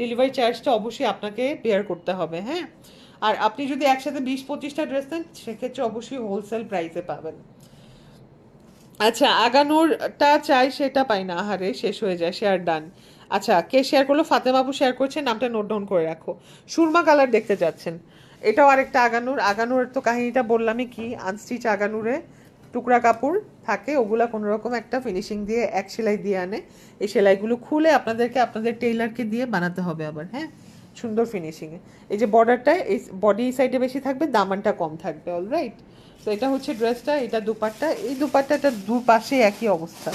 ডেলিভারি চার্জটা অবশ্যই আপনাকে বেয়ার করতে হবে। হ্যাঁ, আর আপনি যদি একসাথে 20-25টা ড্রেস নেন সেক্ষেত্রে অবশ্যই হোলসেল প্রাইসে পাবেন। আচ্ছা, আগানোরটা চাই, সেটা পাই না, আহারে শেষ হয়ে যায়। Share done. আচ্ছা, কে শেয়ার করলো? ফাতেমা আপু শেয়ার করছে, নামটা নোট ডাউন করে রাখো। সুরমা কালার দেখতে যাচ্ছেন, এটাও আরেকটা আগানোর। আগানোর তো কাহিনীটা বললামই, কি আনস্টিচ আগানুরে টুকরা কাপড় থাকে, ওগুলা কোনো রকম একটা ফিনিশিং দিয়ে এক সেলাই দিয়ে আনে। এই সেলাইগুলো খুলে আপনাদেরকে আপনাদের টেইলারকে দিয়ে বানাতে হবে আবার। হ্যাঁ, সুন্দর ফিনিশিংয়ে। এই যে বর্ডারটা, এই বডি সাইডে বেশি থাকবে, দামানটা কম থাকবে। অলরাইট। তো এটা হচ্ছে ড্রেসটা, এটা দুপাট্টা। এই দুপাট্টাটা দুপাশে একই অবস্থা,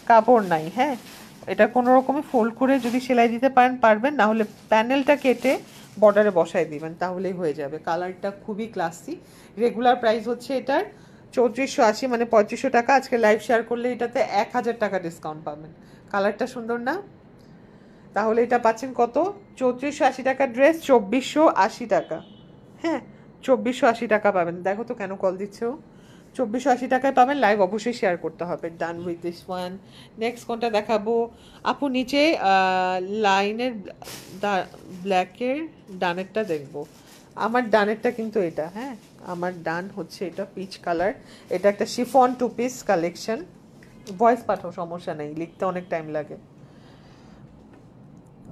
কাপড় নাই। হ্যাঁ, এটা কোনো রকমে ফোল্ড করে যদি সেলাই দিতে পারেন পারবেন, না হলে প্যানেলটা কেটে বর্ডারে বসায় দিবেন, তাহলেই হয়ে যাবে। কালারটা খুবই ক্লাসি। রেগুলার প্রাইস হচ্ছে এটার 3480, মানে 3500 টাকা। আজকে লাইভ শেয়ার করলে এটাতে 1000 টাকা ডিসকাউন্ট পাবেন। কালারটা সুন্দর না? তাহলে এটা পাচ্ছেন কত? 3480 টাকা ড্রেস 2480 টাকা। হ্যাঁ, 2480 টাকা পাবেন। দেখো তো কেন কল দিচ্ছে ও। 2480 টাকায় পাবেন। লাইভ অবশ্যই শেয়ার করতে হবে। Done with this one. Next কোনটা দেখাবো আপু? নিচে লাইনের ব্ল্যাকের ডানেরটা দেখবো। আমার ডানেরটা কিন্তু এটা। হ্যাঁ, আমার ডান হচ্ছে এটা পিচ কালার। এটা একটা chiffon two piece collection. Voice পাঠাও, সমস্যা নেই, লিখতে অনেক টাইম লাগে।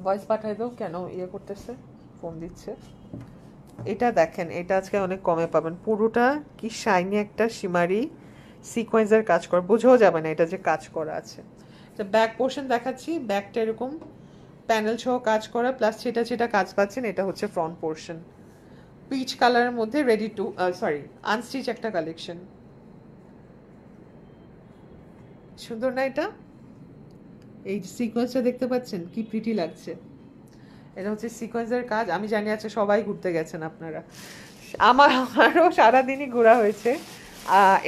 ভয়েস পাঠাই দাও। কেন ইয়ে করতেছে, ফোন দিচ্ছে। এটা দেখেন, এটা আজকে অনেক কমে পাবেন। পুরোটা কি শাইনি একটা শিমারি সিকোয়েন্সের কাজ করা, বোঝাও যাবে না এটা যে কাজ করা আছে। তো ব্যাক পোর্শন দেখাচ্ছি, ব্যাকটা এরকম প্যানেল সহ কাজ করা, প্লাস সেটা যেটা কাজ পাচ্ছেন এটা হচ্ছে ফ্রন্ট পোর্শন। পিচ কালারের মধ্যে রেডি টু আনস্টিচ একটা কালেকশন। সুন্দর না এটা? এই সিকোয়েন্সটা দেখতে পাচ্ছেন কি প্রিটি লাগছে। এটা হচ্ছে সিকোয়েন্সের কাজ। আমি জানি আছে সবাই ঘুরতে গেছেন আপনারা, আমারও সারাদিনই ঘোরা হয়েছে।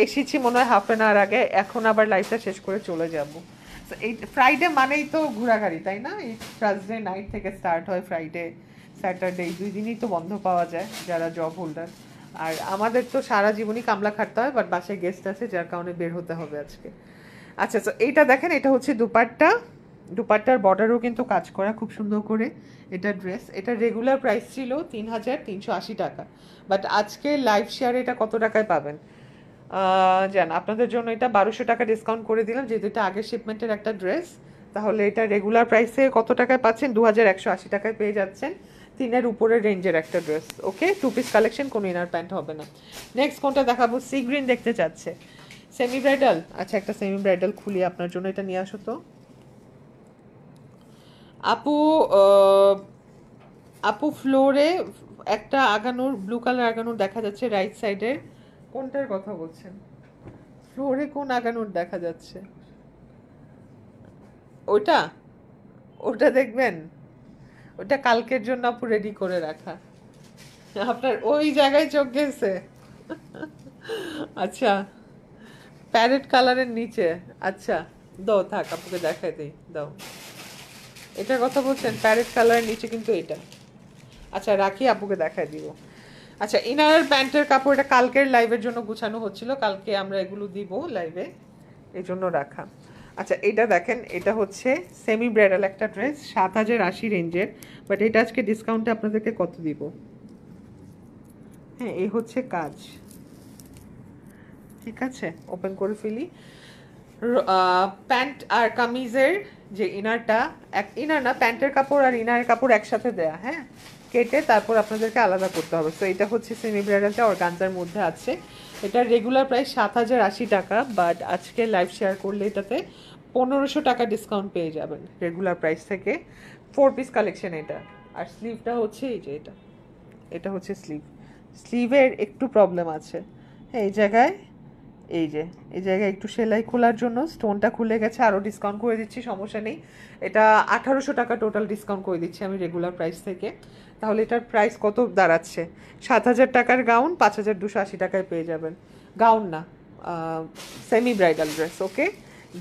এসেছি মনে হয় হাফ অ্যান আওয়ার আগে, এখন আবার লাইফটা শেষ করে চলে যাব। এই ফ্রাইডে মানেই তো ঘোরাঘুরি, তাই না? এই থার্সডে নাইট থেকে স্টার্ট হয়, ফ্রাইডে স্যাটারডে এই 2 দিনই তো বন্ধ পাওয়া যায় যারা জব হোল্ডার। আর আমাদের তো সারা জীবনই কামলা খাটতে হয়, বাট বাসায় গেস্ট আছে যার কারণে বের হতে হবে আজকে। আচ্ছা, তো এইটা দেখেন, এটা হচ্ছে দুপাট্টা। দুপাট্টার বর্ডারও কিন্তু কাজ করা খুব সুন্দর করে। এটা ড্রেস, এটা রেগুলার প্রাইস ছিল 3380 টাকা, বাট আজকে লাইভ শেয়ারে এটা কত টাকায় পাবেন জান? আপনাদের জন্য এটা 1200 টাকা ডিসকাউন্ট করে দিলাম, যেহেতু এটা আগের শিপমেন্টের একটা ড্রেস। তাহলে এটা রেগুলার প্রাইসে কত টাকায় পাচ্ছেন? 2180 টাকায় পেয়ে যাচ্ছেন। 3-এর উপরের রেঞ্জের একটা ড্রেস। ওকে, 2 পিস কালেকশন, কোনো ইনার প্যান্ট হবে না। নেক্সট কোনটা দেখাবো? সি গ্রিন দেখতে চাচ্ছে, সেমি ব্রাইডাল। আচ্ছা, একটা সেমি ব্রাইডাল খুলি আপনার জন্য, এটা নিয়ে আসো তো আপু। আপু ফ্লোরে একটা আগানোর, ব্লু কালার আগানোর দেখা যাচ্ছে রাইট সাইডে। কোনটার কথা বলছেন? ফ্লোরে কোন আগানোর দেখা যাচ্ছে? ওটা, ওটা দেখবেন, ওটা কালকের জন্য আপু রেডি করে রাখা। আপনার ওই জায়গায় চোখ গেছে। আচ্ছা, প্যারেট কালারের নিচে। আচ্ছা, দাও, থাক, আপুকে দেখাই দিই, দাও। এটার কথা বলছেন? প্যারেট কালারের নিচে কিন্তু এটা। আচ্ছা, রাখি, আপুকে দেখাই দিব। আচ্ছা, ইনার প্যান্টের কাপড়, এটা কালকের লাইভের জন্য গুছানো হচ্ছিল, কালকে আমরা এগুলো দিব লাইভে, এই জন্য রাখা। আচ্ছা, এটা দেখেন, এটা হচ্ছে সেমি ব্রাইডাল একটা ড্রেস, 7080 রেঞ্জের, বাট এটা আজকে ডিসকাউন্টে আপনাদেরকে কত দিব? হ্যাঁ, এই হচ্ছে কাজ। ঠিক আছে, ওপেন করে ফেলি। প্যান্ট আর কামিজের যে ইনারটা, ইনার না, প্যান্টের কাপড় আর ইনারের কাপড় একসাথে দেয়া, হ্যাঁ, কেটে তারপর আপনাদেরকে আলাদা করতে হবে। তো এটা হচ্ছে সেমি ব্রাইডালটা অর্গানজার মধ্যে আছে। এটার রেগুলার প্রাইস 7,080 টাকা, বাট আজকে লাইভ শেয়ার করলে এটাতে 1500 টাকা ডিসকাউন্ট পেয়ে যাবেন রেগুলার প্রাইস থেকে। 4 পিস কালেকশন এটা। আর স্লিভটা হচ্ছে এই যে এটা, এটা হচ্ছে স্লিভ। স্লিভের একটু প্রবলেম আছে, হ্যাঁ, এই জায়গায় একটু সেলাই খোলার জন্য স্টোনটা খুলে গেছে, আরও ডিসকাউন্ট করে দিচ্ছি, সমস্যা নেই। এটা 1800 টাকা টোটাল ডিসকাউন্ট করে দিচ্ছি আমি রেগুলার প্রাইস থেকে। তাহলে এটার প্রাইস কত দাঁড়াচ্ছে? 7,000 টাকার গাউন 5,280 টাকায় পেয়ে যাবেন। গাউন না, semi bridal dress. Okay,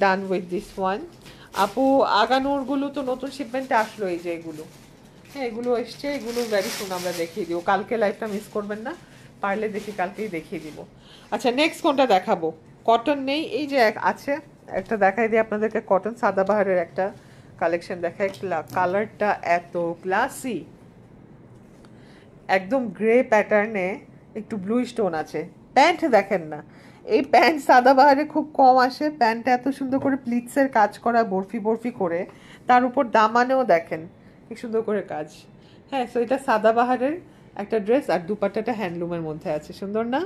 done with this one. আপু আগানোরগুলো তো নতুন শিপমেন্টে আসলো, এই যে এগুলো, হ্যাঁ এগুলো এসছে, এগুলো ভ্যারি সুন আমরা দেখিয়ে দিব। কালকে লাইভটা মিস করবেন না, পারলে দেখি কালকেই দেখিয়ে দিব। আচ্ছা নেক্সট কোনটা দেখাবো? কটন নেই, এই যে আছে একটা দেখাই দিই আপনাদেরকে, কটন সাদাবাহারের একটা কালেকশন দেখাই। কালারটা এত ক্লাসি, একদম গ্রে প্যাটার্নে একটু ব্লু স্টোন আছে। প্যান্ট দেখেন না, এই প্যান্ট সাদাবাহারে খুব কম আসে। প্যান্টটা এত সুন্দর করে প্লিটসের কাজ করা, বরফি বরফি করে, তার উপর দামানেও দেখেন কি সুন্দর করে কাজ। হ্যাঁ, সো এটা সাদাবাহারের একটা ড্রেস, আর দুপাট্টাটা হ্যান্ডলুমের মধ্যে আছে, সুন্দর না?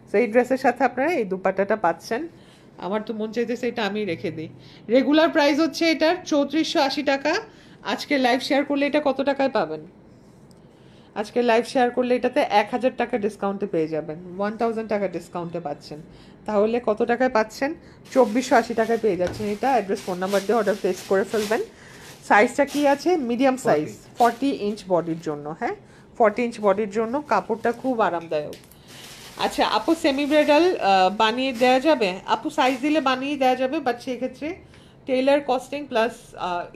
সো এই ড্রেসের সাথে আপনারা এই দুপাট্টাটা পাচ্ছেন। আমার তো মন চাইতেছে এটা আমি রেখে দিই। রেগুলার প্রাইস হচ্ছে এটার 3480 টাকা। আজকে লাইভ শেয়ার করলে এটা কত টাকায় পাবেন? আজকে লাইভ শেয়ার করলে এটাতে 1000 টাকা ডিসকাউন্টে পেয়ে যাবেন, 1000 টাকা ডিসকাউন্টে পাচ্ছেন। তাহলে কত টাকায় পাচ্ছেন? 2480 টাকায় পেয়ে যাচ্ছেন এটা। অ্যাড্রেস, ফোন নাম্বার দিয়ে অর্ডার প্লেস করে ফেলবেন। সাইজটা কি আছে? মিডিয়াম সাইজ, 40 ইঞ্চ বডির জন্য। হ্যাঁ, 40 ইঞ্চ বডির জন্য কাপড়টা খুব আরামদায়ক। আচ্ছা আপু, সেমি ব্রাইডাল বানিয়ে দেওয়া যাবে? আপু সাইজ দিলে বানিয়ে দেওয়া যাবে, বাট সেক্ষেত্রে টেইলার কস্টিং প্লাস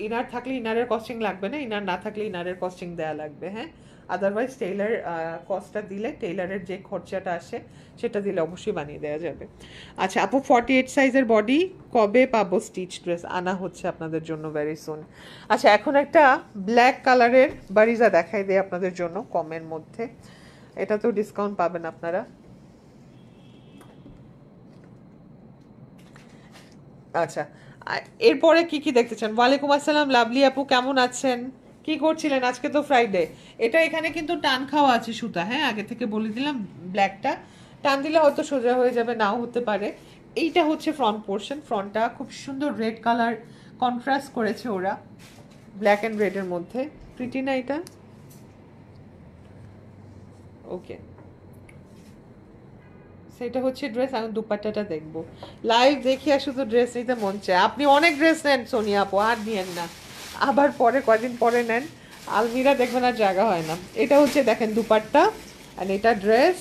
ইনার থাকলে ইনারের কস্টিং লাগবে না, ইনার না থাকলে ইনারের কস্টিং দেওয়া লাগবে। হ্যাঁ, আদারওয়াইজ টেইলার কস্টটা দিলে, টেইলারের যে খরচাটা আসে সেটা দিলে অবশ্যই বানিয়ে দেওয়া যাবে। আচ্ছা আপু, 48 সাইজের বডি কবে পাবো? স্টিচ ড্রেস আনা হচ্ছে আপনাদের জন্য ভেরি সুন। আচ্ছা এখন একটা ব্ল্যাক কালারের বারিজা দেখাই দেয় আপনাদের জন্য কমের মধ্যে। এটা তো ডিসকাউন্ট পাবেন আপনারা। আচ্ছা, এরপরে কি কি দেখতে চান? ওয়ালাইকুম আসসালাম লাভলি আপু, কেমন আছেন? কি করছিলেন? আজকে তো ফ্রাইডে। এটা এখানে কিন্তু টান খাওয়া আছে সুতা, হ্যাঁ আগে থেকে বলে দিলাম। ব্ল্যাকটা টান দিলে হয়তো সোজা হয়ে যাবে, নাও হতে পারে। এইটা হচ্ছে ফ্রন্ট পোর্শন, ফ্রন্টটা খুব সুন্দর রেড কালার কন্ট্রাস্ট করেছে ওরা, ব্ল্যাক অ্যান্ড রেডের মধ্যে। প্রিটি না এটা? ওকে, সেটা হচ্ছে ড্রেস। আমি দুপাট্টাটা দেখবো, লাইভ দেখি আর শুধু ড্রেস নিতে মন চায়। আপনি অনেক ড্রেস নেন সোনিয়া আপু, আর নিয়েন না, আবার পরে কয়দিন পরে নেন, আলমিরা দেখবেন আর জায়গা হয় না। এটা হচ্ছে দেখেন দুপাট্টা, আর এটা ড্রেস।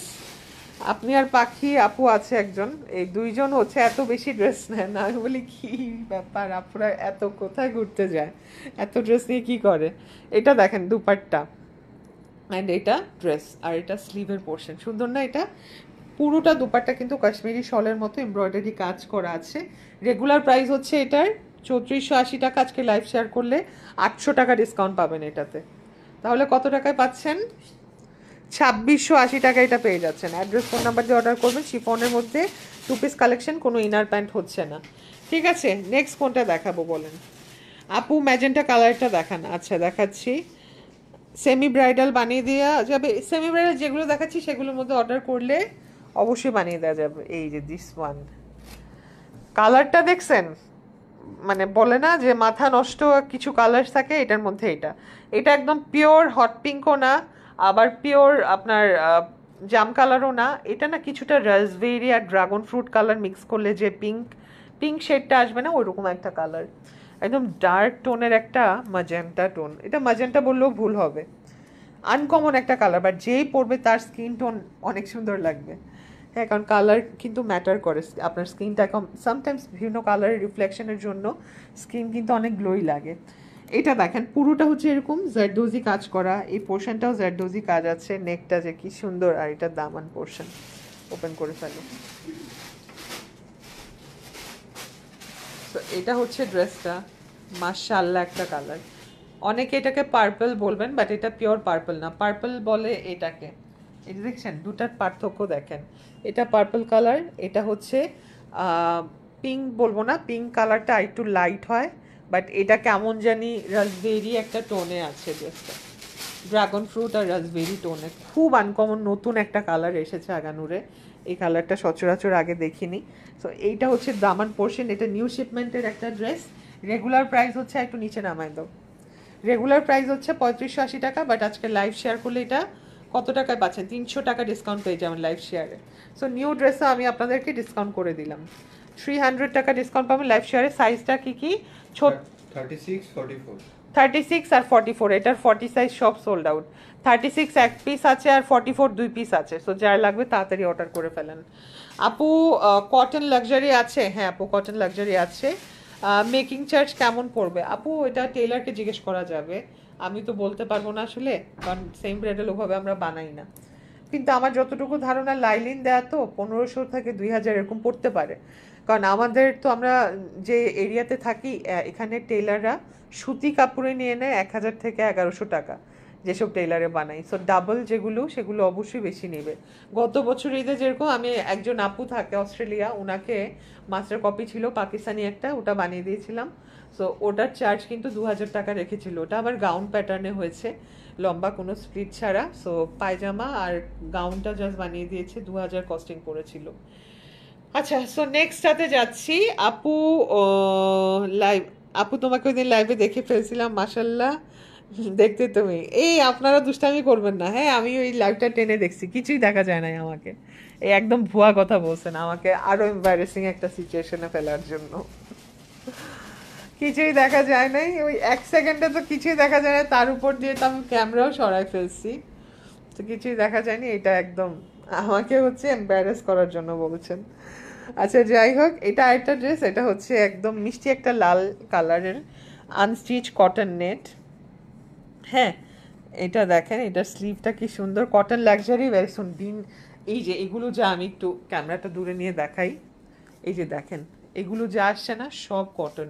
আপনি আর পাখি আপু আছে একজন, এই দুইজন হচ্ছে এত বেশি ড্রেস নেন। আমি বলি কি ব্যাপার, আপুরা এত কোথায় ঘুরতে যায়, এত ড্রেস নিয়ে কি করে? এটা দেখেন দুপাট্টা, অ্যান্ড এটা ড্রেস, আর এটা স্লিভের পোর্শন। সুন্দর না এটা? পুরোটা দুপাট্টা কিন্তু কাশ্মীরি শলের মতো এমব্রয়ডারি কাজ করা আছে। রেগুলার প্রাইস হচ্ছে এটার 3480 টাকা। আজকে লাইভ শেয়ার করলে 800 টাকা ডিসকাউন্ট পাবেন এটাতে। তাহলে কত টাকায় পাচ্ছেন? 2680 টাকা এটা পেয়ে যাচ্ছেন। অ্যাড্রেস, ফোন নাম্বার দিয়ে অর্ডার করবেন। শিফনের মধ্যে 2 পিস কালেকশন, কোনো ইনার প্যান্ট হচ্ছে না। ঠিক আছে, নেক্সট কোনটা দেখাবো বলেন? আপু ম্যাজেন্টা কালারটা দেখান। আচ্ছা দেখাচ্ছি। সেমি ব্রাইডাল বানিয়ে দেওয়া যাবে। সেমি ব্রাইডাল যেগুলো দেখাচ্ছি সেগুলোর মধ্যে অর্ডার করলে অবশ্যই বানিয়ে দেওয়া যাবে। এই যে দিস ওয়ান, কালারটা দেখছেন? মানে বলে না যে মাথা নষ্ট কিছু কালার থাকে, এটার মধ্যে এটা, এটা একদম পিওর হট পিঙ্কও না, আবার পিওর আপনার জাম কালারও না। এটা না কিছুটা রাসবেরি আর ড্রাগন ফ্রুট কালার মিক্স করলে যে পিঙ্ক পিঙ্ক শেডটা আসবে না, ওইরকম একটা কালার, একদম ডার্ক টোনের একটা ম্যাজেন্টা টোন। এটা ম্যাজেন্টা বললেও ভুল হবে, আনকমন একটা কালার, বাট যেই পরবে তার স্কিন টোন অনেক সুন্দর লাগবে। হ্যাঁ, কারণ কালার কিন্তু ম্যাটার করে। আপনার স্কিনটা সামটাইমস বিভিন্ন কালারের রিফ্লেকশনের জন্য স্কিন কিন্তু অনেক গ্লোই লাগে। এটা দেখেন পুরোটা হচ্ছে এরকম জারদোজি কাজ করা, এই পোর্শনটাও জারদোজি কাজ আছে, নেকটা যে কি সুন্দর, আর এটা দামান পোর্শন। ওপেন করে ফেলো। তো এটা হচ্ছে ড্রেসটা, মাশাআল্লাহ একটা কালার। অনেকে এটাকে পার্পল বলবেন, বাট এটা পিওর পার্পল না, পার্পল বলে এটাকে। এই যে দেখছেন দুটার পার্থক্য দেখেন, এটা পার্পল কালার, এটা হচ্ছে পিঙ্ক বলবো না, পিঙ্ক কালারটা একটু লাইট হয়, বাট এটা কেমন জানি রাসবেরি একটা টোনে আছে ড্রেসটা, ড্রাগন ফ্রুট আর রাসবেরি টোনে, খুব আনকমন নতুন একটা কালার এসেছে আগানুরে, এই কালারটা সচরাচর আগে দেখিনি। সো এইটা হচ্ছে দামান পোর্শন, এটা নিউ শিপমেন্টের একটা ড্রেস। রেগুলার প্রাইস হচ্ছে, একটু নিচে নামাই দাও, রেগুলার প্রাইস হচ্ছে 3580 টাকা, বাট আজকে লাইভ শেয়ার করলে এটা কত টাকায় পাচ্ছেন, 300 টাকা ডিসকাউন্ট পেয়ে যাবেন লাইভ শেয়ারে। সো নিউ ড্রেসও আমি আপনাদেরকে ডিসকাউন্ট করে দিলাম, 300 টাকা ডিসকাউন্ট পাবেন লাইভ শেয়ারে। সাইজটা কি কি? ছোট 36 44 36 আর 44, এটার 40 সাইজ সব সোল্ড আউট। 36 এক পিস আছে আর 44 2 পিস আছে। সো যার লাগবে তাড়াতাড়ি অর্ডার করে ফেলেন। আপু কটন লাক্সারি আছে? হ্যাঁ আপু কটন লাক্সারি আছে। মেকিং চার্জ কেমন পড়বে আপু? এটা টেলারকে জিজ্ঞেস করা যাবে, আমি তো বলতে পারবো না আসলে, কারণ সেম ব্রাইডাল ওভাবে আমরা বানাই না। কিন্তু আমার যতটুকু ধারণা লাইলিন দেয়া তো 1500 থেকে 2000 এরকম পড়তে পারে, কারণ আমাদের তো আমরা যে এরিয়াতে থাকি এখানে টেলাররা সুতি কাপড়ে নিয়ে নেয় 1000 থেকে 1100 টাকা যেসব টেলারে বানাই। সো ডাবল যেগুলো সেগুলো অবশ্যই বেশি নেবে। গত বছর ঈদে যেরকম আমি একজন আপু থাকে অস্ট্রেলিয়া, ওনাকে মাস্টার কপি ছিল পাকিস্তানি একটা, ওটা বানিয়ে দিয়েছিলাম। সো ওটার চার্জ কিন্তু 2000 টাকা রেখেছিল, ওটা আবার গাউন প্যাটার্নে হয়েছে, লম্বা কোনো স্প্লিট ছাড়া। সো পায়জামা আর গাউনটা জাস্ট বানিয়ে দিয়েছে, 2000 কস্টিং পড়েছিল। আচ্ছা সো নেক্সটটাতে যাচ্ছি। আপু লাইভ, আপু তোমাকে ওই দিন লাইভে দেখে ফেলছিলাম মাশাল্লাহ, দেখতে তুমি এই, আপনারা দুষ্টামি করবেন না হ্যাঁ, আমি ওই লাইভটা টেনে দেখছি, কিছুই দেখা যায় নাই আমাকে, এই একদম ভুয়া কথা বলছেন আমাকে আরো এম্বারেসিং একটা সিচুয়েশনে ফেলার জন্য। কিছুই দেখা যায় নাই, ওই 1 সেকেন্ডে তো কিছুই দেখা যায় না, তার উপর দিয়ে তো আমি ক্যামেরাও সরাই ফেলছি, তো কিছুই দেখা যায়নি, এটা একদম আমাকে হচ্ছে এম্বারেস করার জন্য বলছেন। আচ্ছা যাই হোক, এটা আরেকটা ড্রেস, এটা হচ্ছে একদম মিষ্টি একটা লাল কালারের আনস্টিচ কটন নেট। হ্যাঁ এটা দেখেন, এটার স্লিভটা কি সুন্দর, কটন লাক্সারি ভেরি সুন দিন। এই যে এগুলো যা, আমি একটু ক্যামেরাটা দূরে নিয়ে দেখাই, এই যে দেখেন এগুলো যা আসছে না সব কটন,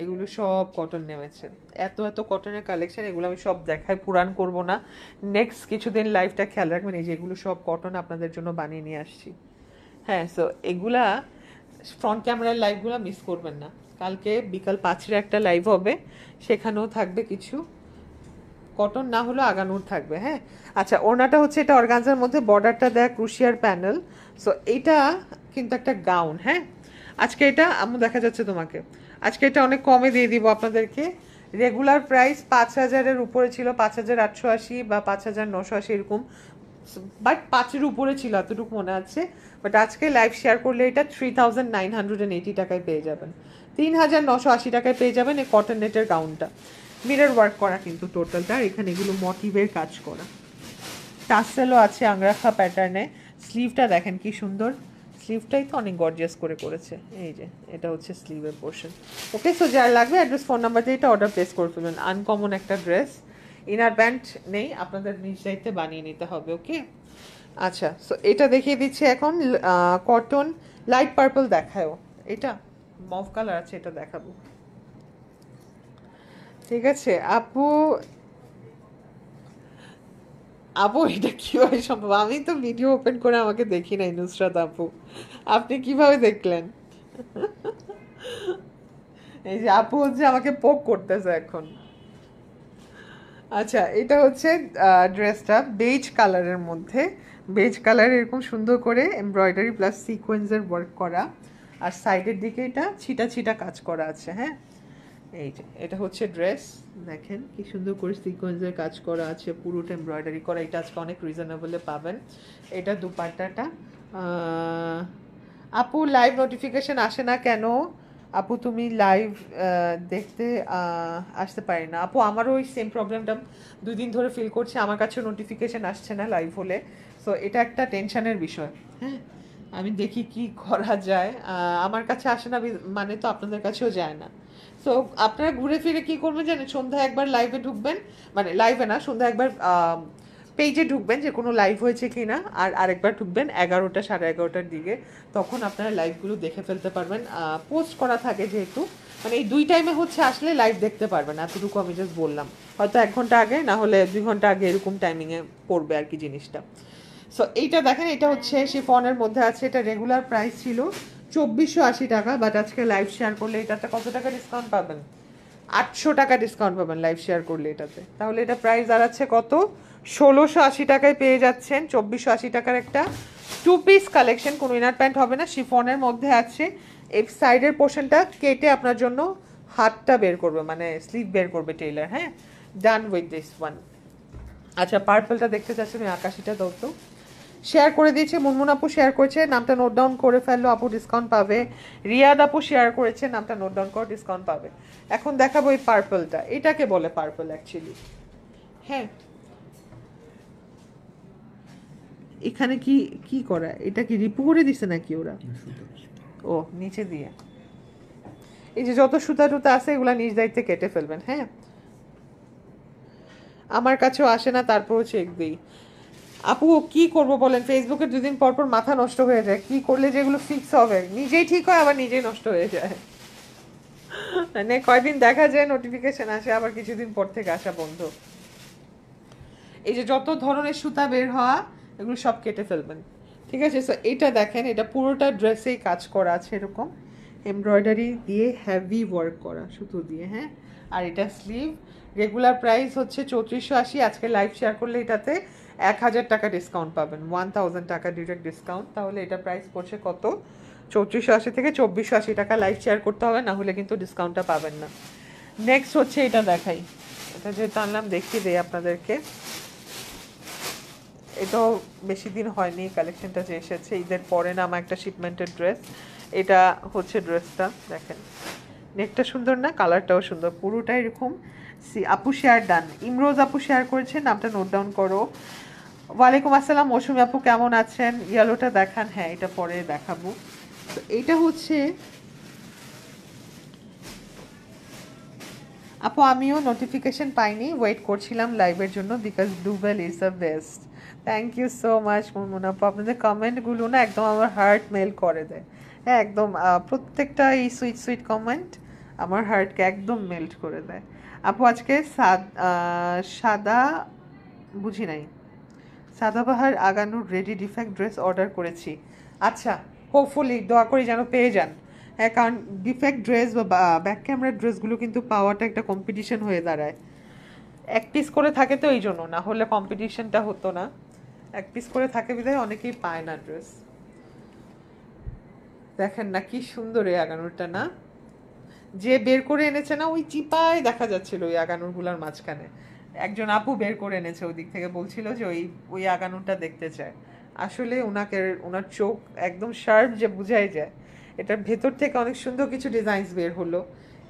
এগুলো সব কটন নেমেছে, এত এত কটনের কালেকশন, এগুলো আমি সব দেখাই, পুরান করব না, নেক্সট কিছুদিন লাইফটা খেয়াল রাখবেন। এই যে এগুলো সব কটন আপনাদের জন্য বানিয়ে নিয়ে আসছি। হ্যাঁ সো এগুলা ফ্রন্ট ক্যামেরার লাইভগুলো মিস করবেন না, কালকে বিকাল 5টায় একটা লাইভ হবে, সেখানেও থাকবে কিছু কটন, না হলেও আগানোর থাকবে। হ্যাঁ আচ্ছা, ওড়নাটা হচ্ছে এটা অর্গানজার মধ্যে, বর্ডারটা দেয়া ক্রুশিয়ার প্যানেল। সো এটা কিন্তু একটা গাউন। হ্যাঁ আজকে এটা আম্মু দেখা যাচ্ছে তোমাকে, আজকে এটা অনেক কমে দিয়ে দিব আপনাদেরকে। রেগুলার প্রাইস 5000-এর উপরে ছিল, 5880 বা 5980 এরকম, বাট 5-এর উপরে ছিল এতটুকু মনে আছে। বাট আজকে লাইভ শেয়ার করলে এটা 3980 টাকায় পেয়ে যাবেন, 3980 টাকায় পেয়ে যাবেন এই কটন নেটের গাউনটা। মিরর ওয়ার্ক করা কিন্তু টোটালটা, আর এখানে এগুলো মোটিভের কাজ করা, টাসেলও আছে আংরাখা প্যাটার্নে। স্লিভটা দেখেন কি সুন্দর, স্লিভটাই তো অনেক গর্জিয়াস করে করেছে। এই যে এটা হচ্ছে স্লিভের পোর্শন। ওকে সো যার লাগবে অ্যাড্রেস ফোন নাম্বার দিয়ে এটা অর্ডার প্লেস করে ফেলবেন। আনকমন একটা ড্রেস, ইনার প্যান্ট নেই, আপনাদের নিজ দায়িত্বে বানিয়ে নিতে হবে। ওকে আচ্ছা সো এটা দেখিয়ে দিচ্ছি এখন, কটন লাইট পার্পল দেখায়ও, এটা মভ কালার আছে, এটা দেখাবো। ঠিক আছে আপু, আপু এটা কিভাবে সম্ভব? আমি তো ভিডিও ওপেন করে আমাকে দেখি নাই নুসরাত আপু, আপনি কিভাবে দেখলেন? এই যে আপু হচ্ছে আমাকে পোক করতেছে এখন। আচ্ছা এটা হচ্ছে ড্রেসটা বেজ কালারের মধ্যে, বেজ কালার এরকম সুন্দর করে এমব্রয়ডারি প্লাস সিকোয়েন্সের ওয়ার্ক করা, আর সাইডের দিকে এটা ছিটা ছিটা কাজ করা আছে। হ্যাঁ এই যে এটা হচ্ছে ড্রেস, দেখেন কি সুন্দর করে সিকোয়েন্সের কাজ করা আছে, পুরোটা এমব্রয়ডারি করা, এটা আজকে অনেক রিজনেবলে পাবেন। এটা দুপাট্টাটা। আপু লাইভ নোটিফিকেশন আসে না কেন? আপু তুমি লাইভ দেখতে আসতে পারি না আপু, আমারও ওই সেম প্রবলেমটা 2 দিন ধরে ফিল করছি, আমার কাছে নোটিফিকেশন আসছে না লাইভ হলে। সো এটা একটা টেনশনের বিষয়। হ্যাঁ আমি দেখি কি করা যায়, আমার কাছে আসে না মানে তো আপনাদের কাছেও যায় না। সো আপনারা ঘুরে ফিরে কি করবেন জানেন, সন্ধ্যায় একবার লাইভে ঢুকবেন, মানে লাইভে না, সন্ধ্যায় একবার পেজে ঢুকবেন যে কোনো লাইভ হয়েছে কি না, আর আরেকবার ঢুকবেন 11টা 11:30টার দিকে, তখন আপনারা লাইভগুলো দেখে ফেলতে পারবেন, পোস্ট করা থাকে যেহেতু, মানে এই 2 টাইমে হচ্ছে আসলে লাইভ দেখতে পারবেন, এতটুকু আমি জাস্ট বললাম, হয়তো 1 ঘন্টা আগে না হলে 2 ঘন্টা আগে এরকম টাইমিংয়ে পড়বে আর কি জিনিসটা। সো এইটা দেখেন, এটা হচ্ছে শিফনের মধ্যে আছে, এটা রেগুলার প্রাইস ছিল 2480 টাকা, বাট আজকে লাইভ শেয়ার করলে এটাতে কত টাকা ডিসকাউন্ট পাবেন? 800 টাকা ডিসকাউন্ট পাবেন লাইভ শেয়ার করলে এটাতে। তাহলে এটা প্রাইস দাঁড়াচ্ছে কত? 1680 টাকায় পেয়ে যাচ্ছেন 2480 টাকার একটা 2 পিস কালেকশন। কোনো ইনার প্যান্ট হবে না, শিফনের মধ্যে আছে। এই সাইডের পোর্শনটা কেটে আপনার জন্য হাতটা বের করবে, মানে স্লিভ বের করবে টেইলার। হ্যাঁ, ডান উইথ দিস ওয়ান। আচ্ছা, পার্পলটা দেখতে চাচ্ছেন, ওই আকাশিটা দাও তো। শেয়ার করে দিয়েছে, মুনমুন আপু শেয়ার করেছে, নামটা নোট ডাউন করে ফেললো, আপু ডিসকাউন্ট পাবে। রিয়াদ আপু শেয়ার করেছে, নামটা নোট ডাউন করে ডিসকাউন্ট পাবে। এখন দেখাবো এই পার্পলটা, এটাকে বলে পার্পল অ্যাকচুয়ালি। হ্যাঁ, এখানে কি কি করা, এটা কি রিপু করে দিছে নাকি ওরা? ও, নিচে দিয়ে এই যে যত সুতা টুতা আছে এগুলা নিজ দায়িত্বে কেটে ফেলবেন। হ্যাঁ, আমার কাছেও আসে না, তারপরও চেক দিই। আপু কি করব বলেন, ফেসবুকে দুদিন পর পর মাথা নষ্ট হয়ে যায়। কি করলে যেগুলো ফিক্স হবে, নিজেই ঠিক হয় আবার নিজেই নষ্ট হয়ে যায়। মানে কয়দিন দেখা যায় নোটিফিকেশন আসে, আবার কিছুদিন পর থেকে আসা বন্ধ। এই যে যত ধরনের সুতা বের হওয়া এগুলো সব কেটে ফেলবেন, ঠিক আছে? সো এটা দেখেন, এটা পুরোটা ড্রেসেই কাজ করা আছে, এরকম এমব্রয়ডারি দিয়ে হেভি ওয়ার্ক করা সুতো দিয়ে। হ্যাঁ, আর এটা স্লিভ। রেগুলার প্রাইস হচ্ছে 3480, আজকে লাইভ শেয়ার করলে এটাতে 1000 টাকা ডিসকাউন্ট পাবেন, 1000 টাকা ডিরেক্ট ডিসকাউন্ট। তাহলে এটা প্রাইস পড়ছে কত? 3480 থেকে 2480 টাকা। লাইভ শেয়ার করতে হবে, না হলে কিন্তু ডিসকাউন্টটা পাবেন না। নেক্সট হচ্ছে এটা দেখাই, এটা যেহেতু আনলাম দেখিয়ে দেই আপনাদেরকে। এটাও বেশি দিন হয়নি কালেকশনটা যে এসেছে, ঈদের পরে নামা একটা শিপমেন্টের ড্রেস। এটা হচ্ছে ড্রেসটা, দেখেন নেকটা সুন্দর না, কালারটাও সুন্দর, পুরোটাই এরকম। আপু শেয়ার ডান, ইমরোজ আপু শেয়ার করেছে, নামটা নোট ডাউন করো। ওয়ালাইকুম আসসালাম মৌসুমি আপু, কেমন আছেন? ইয়েলোটা দেখান। হ্যাঁ, এটা পরে দেখাবো। তো এইটা হচ্ছে আপু, আমিও নোটিফিকেশন পাইনি, ওয়েট করছিলাম লাইভের জন্য, বিকজ ডুবেল is the best. Thank you so much Munmun আপু, আপনাদের কমেন্টগুলো না একদম আমার হার্ট মেল করে দেয়। হ্যাঁ, একদম প্রত্যেকটা এই সুইট সুইট কমেন্ট আমার হার্টকে একদম মেল্ট করে দেয়। আপু আজকে সাদা, বুঝি নাই, সাদাবাহার আগানোর রেডি ডিফেক্ট ড্রেস অর্ডার করেছি। আচ্ছা, হোপফুলি দোয়া করি যেন পেয়ে যান। হ্যাঁ, কারণ ডিফেক্ট ড্রেস বা ব্যাক ক্যামেরার ড্রেসগুলো কিন্তু পাওয়াটা একটা কম্পিটিশন হয়ে দাঁড়ায়। এক পিস করে থাকে তো, এই জন্য, না হলে কম্পিটিশনটা হতো না। এক পিস করে থাকে বিধায় অনেকেই পায় না ড্রেস। দেখেন না কি সুন্দর এই আগানোরটা, না? যে বের করে এনেছে না, ওই চিপায় দেখা যাচ্ছিল ওই আগানোরগুলোর মাঝখানে। একজন আপু বের করে এনেছে ওই দিক থেকে, বলছিল যে ওই ওই আগানোরটা দেখতে চায়। আসলে ওনার চোখ একদম শার্প, যে বুঝাই যায়। এটার ভেতর থেকে অনেক সুন্দর কিছু ডিজাইনস বের হলো।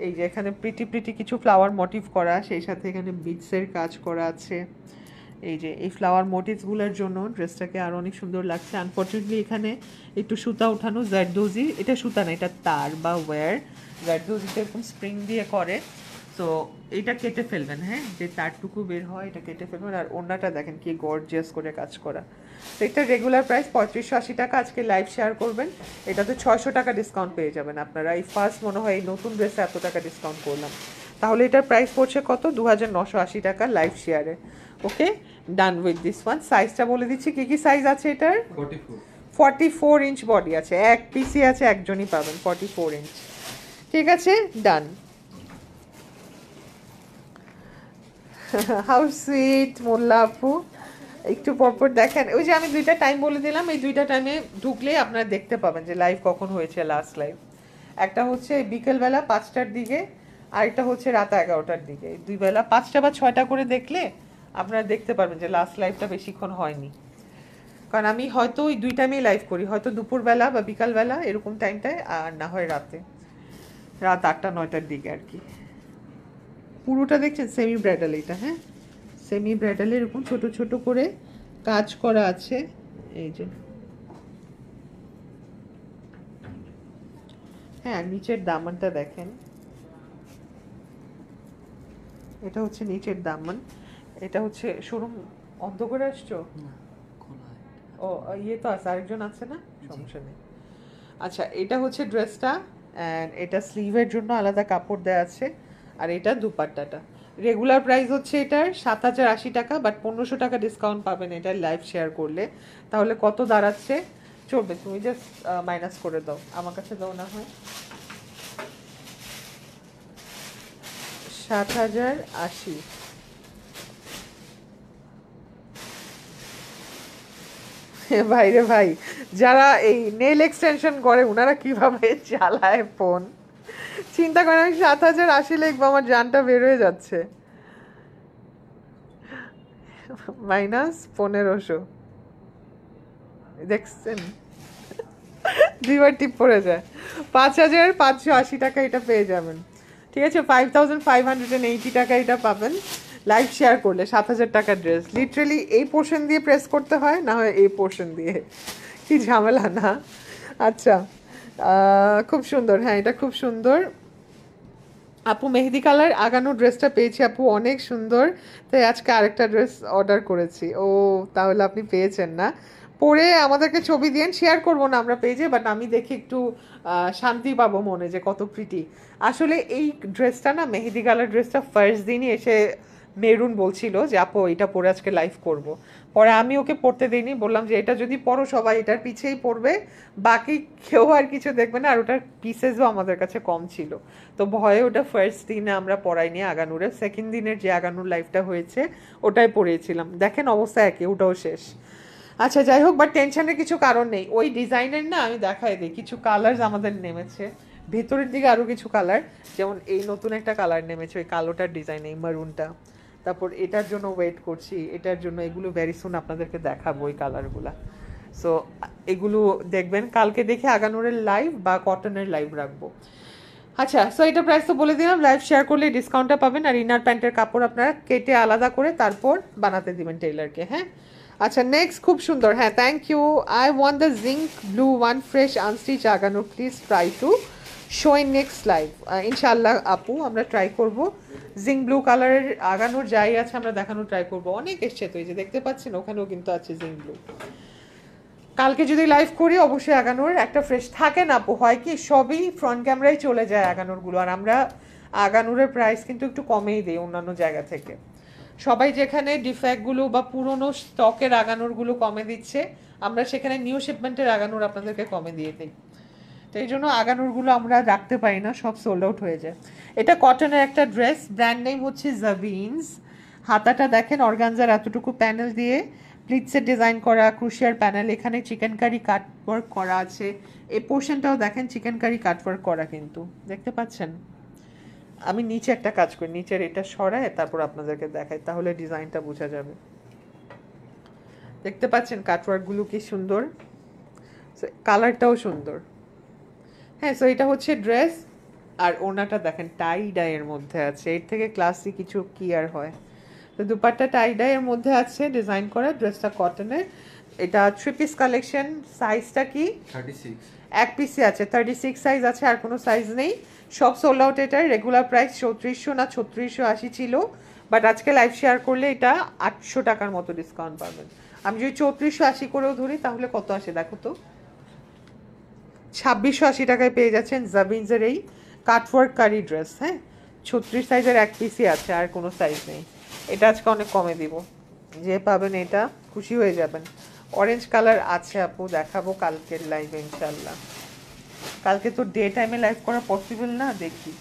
এই যে এখানে প্রিটি প্রিটি কিছু ফ্লাওয়ার মোটিভ করা, সেই সাথে এখানে বিটসের কাজ করা আছে। এই যে এই ফ্লাওয়ার মোটিভসগুলোর জন্য ড্রেসটাকে আরও অনেক সুন্দর লাগছে। আনফর্চুনেটলি এখানে একটু সুতা উঠানো, জারদোজি, এটা সুতা না, এটা তার বা ওয়্যার। জারদোজিতে এরকম স্প্রিং দিয়ে করে, তো এটা কেটে ফেলবেন। হ্যাঁ, যে তারটুকু বের হয় এটা কেটে ফেলবেন। আর ওড়নাটা দেখেন কি গর্জিয়াস করে কাজ করা। তো এটা রেগুলার প্রাইস 3580 টাকা, আজকে লাইভ শেয়ার করবেন এটাতে 600 টাকা ডিসকাউন্ট পেয়ে যাবেন আপনারা। এই ফার্স্ট মনে হয় এই নতুন ড্রেসে এত টাকা ডিসকাউন্ট করলাম। তাহলে এটার প্রাইস পড়ছে কত? 2980 টাকা লাইভ শেয়ারে। ওকে, ডান উইথ দিস ওয়ান। সাইজটা বলে দিচ্ছি, কি কি সাইজ আছে এটার। 44 ইঞ্চ বডি আছে, এক পিসই আছে, একজনই পাবেন 44 ইঞ্চ। ঠিক আছে, ডান। হাউ সুইট মোল্লা আপু, একটু পরপর দেখেন। ওই যে আমি দুইটা টাইম বলে দিলাম, এই দুইটা টাইমে ঢুকলে আপনারা দেখতে পাবেন যে লাইভ কখন হয়েছে, লাস্ট লাইভ। একটা হচ্ছে বিকেলবেলা 5টার দিকে, আর একটা হচ্ছে রাত 11টার দিকে। দুই বেলা 5টা বা 6টা করে দেখলে আপনারা দেখতে পারবেন যে লাস্ট লাইভটা বেশিক্ষণ হয়নি। কারণ আমি হয়তো ওই দুই টাইমেই লাইভ করি, হয়তো দুপুরবেলা বা বিকালবেলা এরকম টাইমটায়, আর না হয় রাতে, রাত 8টা 9টার দিকে আর কি। পুরোটা দেখছেন সেমি ব্রাইডাল এটা। হ্যাঁ, সেমি ব্রাইডালে এরকম ছোট ছোট করে কাজ করা আছে। এই যে, হ্যাঁ, নিচের দামানটা দেখেন, এটা হচ্ছে নিচের দামান। এটা হচ্ছে শোরুম অন্ধ করে আসছো? ও, ইয়ে তো আছে, আরেকজন আছে না, সমস্যা নেই। আচ্ছা, এটা হচ্ছে ড্রেসটা, অ্যান্ড এটা স্লিভের জন্য আলাদা কাপড় দেওয়া আছে, আর এটা দুপাট্টাটা। রেগুলার প্রাইস হচ্ছে এটার 7080 টাকা, বাট 1500 টাকা ডিসকাউন্ট পাবেন এটা লাইভ শেয়ার করলে। তাহলে কত দাঁড়াচ্ছে? চলবে, তুমি জাস্ট মাইনাস করে দাও, আমার কাছে দাও না হয়। 7080। ভাই রে ভাই, যারা এই নেল এক্সটেনশন করে ওনারা কিভাবে চালায় ফোন, চিন্তা করে আমি 7080 লিখবো, আমার জানটা বের হয়ে যাচ্ছে। -1500, দেখছেন, দুইবার টিপ পড়ে যায়। 5580 টাকা এটা পেয়ে যাবেন, ঠিক আছে। 5580 টাকা এটা পাবেন লাইভ শেয়ার করলে। 7000 টাকার ড্রেস লিটারেলি এই পোর্শন দিয়ে প্রেস করতে হয়, না হয় এই পোর্শন দিয়ে, কি ঝামেলা না। আচ্ছা, খুব সুন্দর, হ্যাঁ এটা খুব সুন্দর। আপু মেহেদি কালার আগানো ড্রেসটা পেয়েছি আপু, অনেক সুন্দর, তাই আজকে আরেকটা ড্রেস অর্ডার করেছি। ও তাহলে আপনি পেয়েছেন না, পরে আমাদেরকে ছবি দিয়েন, শেয়ার করবো না আমরা পেজে, বাট আমি দেখি একটু শান্তি পাবো মনে যে কত প্রিটি। আসলে এই ড্রেসটা না, মেহেদি কালার ড্রেসটা ফার্স্ট দিনই এসে মেরুন বলছিল যে আপু এটা পরে আজকে লাইভ করব। পরে আমি ওকে পড়তে দিইনি, বললাম যে এটা যদি পড়ো সবাই এটার পিছেই পড়বে, বাকি কেউ আর কিছু দেখবে না, আর ওটার পিসেসও আমাদের কাছে কম ছিল, তো ভয়ে ওটা ফার্স্ট দিনে আমরা পড়াইনি আগানুরে। সেকেন্ড দিনের যে আগানুর লাইভটা হয়েছে ওটাই পড়িয়েছিলাম, দেখেন অবস্থা একই, ওটাও শেষ। আচ্ছা যাই হোক, বাট টেনশনের কিছু কারণ নেই, ওই ডিজাইনের না আমি দেখাই দিই, কিছু কালার্স আমাদের নেমেছে ভেতরের দিকে, আরও কিছু কালার, যেমন এই নতুন একটা কালার নেমেছে ওই কালোটার ডিজাইন, এই মারুনটা। তারপর এটার জন্য ওয়েট করছি, এটার জন্য, এগুলো ভেরি সুন আপনাদেরকে দেখাবো ওই কালারগুলা। সো এগুলো দেখবেন কালকে, দেখে আগানোরের লাইভ বা কটনের লাইভ রাখবো। আচ্ছা, সো এটা প্রাইস তো বলে দিলাম, লাইভ শেয়ার করলে ডিসকাউন্টটা পাবেন, আর ইনার প্যান্টের কাপড় আপনারা কেটে আলাদা করে তারপর বানাতে দিবেন টেইলারকে, হ্যাঁ। আচ্ছা নেক্সট, খুব সুন্দর, হ্যাঁ thank you. I want the zinc blue one fresh unstitch আগানো, please try to show in next live. ইনশাআল্লাহ আপু আমরা ট্রাই করব, জিঙ্ক ব্লু কালারের আগানোর যাই আছে আমরা দেখানোর ট্রাই করব। অনেক এসছে তো, এই যে দেখতে পাচ্ছেন ওখানেও কিন্তু আছে জিঙ্ক ব্লু। কালকে যদি লাইভ করি অবশ্যই আগানোর একটা ফ্রেশ থাকে না আপু, হয় কি সবই ফ্রন্ট ক্যামেরায় চলে যায় আগানোরগুলো, আর আমরা আগানোরের প্রাইস কিন্তু একটু কমেই দিই অন্যান্য জায়গা থেকে। সবাই যেখানে ডিফেক্টগুলো বা পুরনো স্টকের আগানোরগুলো কমে দিচ্ছে, আমরা সেখানে নিউ শিপমেন্টের আগানোর আপনাদেরকে কমে দিয়ে দিই, তো এই জন্য আগানোরগুলো আমরা রাখতে পারি না, সব সোল্ড আউট হয়ে যায়। এটা কটনের একটা ড্রেস, ব্র্যান্ড নেম হচ্ছে জাভিনস। হাতাটা দেখেন অর্গানজার এতটুকু প্যানেল দিয়ে প্লিটসের ডিজাইন করা, ক্রুশিয়ার প্যানেল, এখানে চিকেন কারি কাটওয়ার্ক করা আছে, এই পোর্শনটাও দেখেন চিকেন কারি কাটওয়ার্ক করা, কিন্তু দেখতে পাচ্ছেন। আমি নিচে একটা কাজ করি, নিচের এটা সরায় তারপর আপনাদেরকে দেখাই, তাহলে ডিজাইনটা বোঝা যাবে। দেখতে পাচ্ছেন কাটওয়ার্কগুলো কি সুন্দর, কালারটাও সুন্দর। হ্যাঁ, সো এটা হচ্ছে ড্রেস, আর ওনাটা দেখেন টাই ডাইয়ের মধ্যে আছে, এর থেকে ক্লাসি কিছু কি আর হয়। তো দুপাট্টা টাই ডাইয়ের মধ্যে আছে ডিজাইন করা, ড্রেসটা কটনের। এটা 3 পিস কালেকশন, সাইজটা কি 36 এক পিসে আছে, 36 সাইজ আছে, আর কোনো সাইজ নেই, সব সোল্ড আউট। এটার রেগুলার প্রাইস 3400 না 3680 ছিল, বাট আজকে লাইভ শেয়ার করলে এটা 800 টাকার মতো ডিসকাউন্ট পাবেন। আমি যদি 3480 করেও ধরি তাহলে কত আসে দেখো তো, 2680 টাকায় পেয়ে যাচ্ছেন জাভিনসের এই কাটওয়ার্ক কারি ড্রেস। হ্যাঁ, 36 সাইজের এক পিসই আছে, আর কোনো সাইজ নেই। এটা আজকে অনেক কমে দিব, যে পাবেন এটা খুশি হয়ে যাবেন। অরেঞ্জ কালার আছে আপু, দেখাবো কালকের লাইভে ইনশাল্লাহ। কালকে তো ডে টাইমে লাইভ করা পসিবল না, দেখি।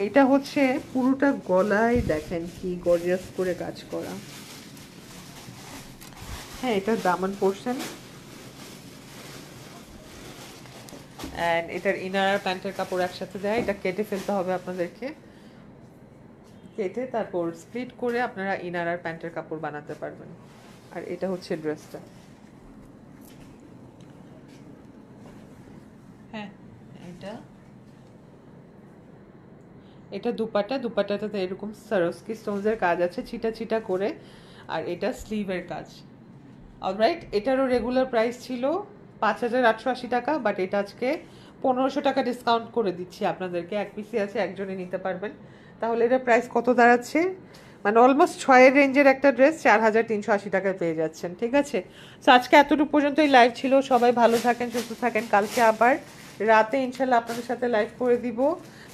এটা হচ্ছে পুরোটা গলায় দেখেন কি গর্জিয়াস করে কাজ করা। হ্যাঁ, এটা দামান পোর্শন, অ্যান্ড এটার ইনার আর প্যান্টের কাপড় একসাথে দেয়। এটা কেটে ফেলতে হবে আপনাদেরকে, কেটে তারপর স্প্লিট করে আপনারা ইনার আর প্যান্টের কাপড় বানাতে পারবেন। আর এটা হচ্ছে ড্রেসটা, হ্যাঁ এটা দুপাট্টাটাতে এরকম সারস্কি স্টোনসের কাজ আছে ছিটা ছিটা করে, আর এটা স্লিভের কাজ। অলরাইট, এটারও রেগুলার প্রাইস ছিল 5880 টাকা, বাট এটা আজকে 1500 টাকা ডিসকাউন্ট করে দিচ্ছি আপনাদেরকে। এক পিসি আছে, একজনে নিতে পারবেন। তাহলে এটা প্রাইস কত দাঁড়াচ্ছে, মানে অলমোস্ট 6 রেঞ্জের একটা ড্রেস 4380 টাকায় পেয়ে যাচ্ছেন, ঠিক আছে। তো আজকে এতটুকু পর্যন্তই লাইভ ছিল, সবাই ভালো থাকেন, সুস্থ থাকেন। কালকে আবার রাতে ইনশাল্লাহ আপনাদের সাথে লাইভ করে দিব।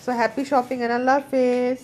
সো হ্যাপি শপিং এন্ড আল্লাহ হাফেজ।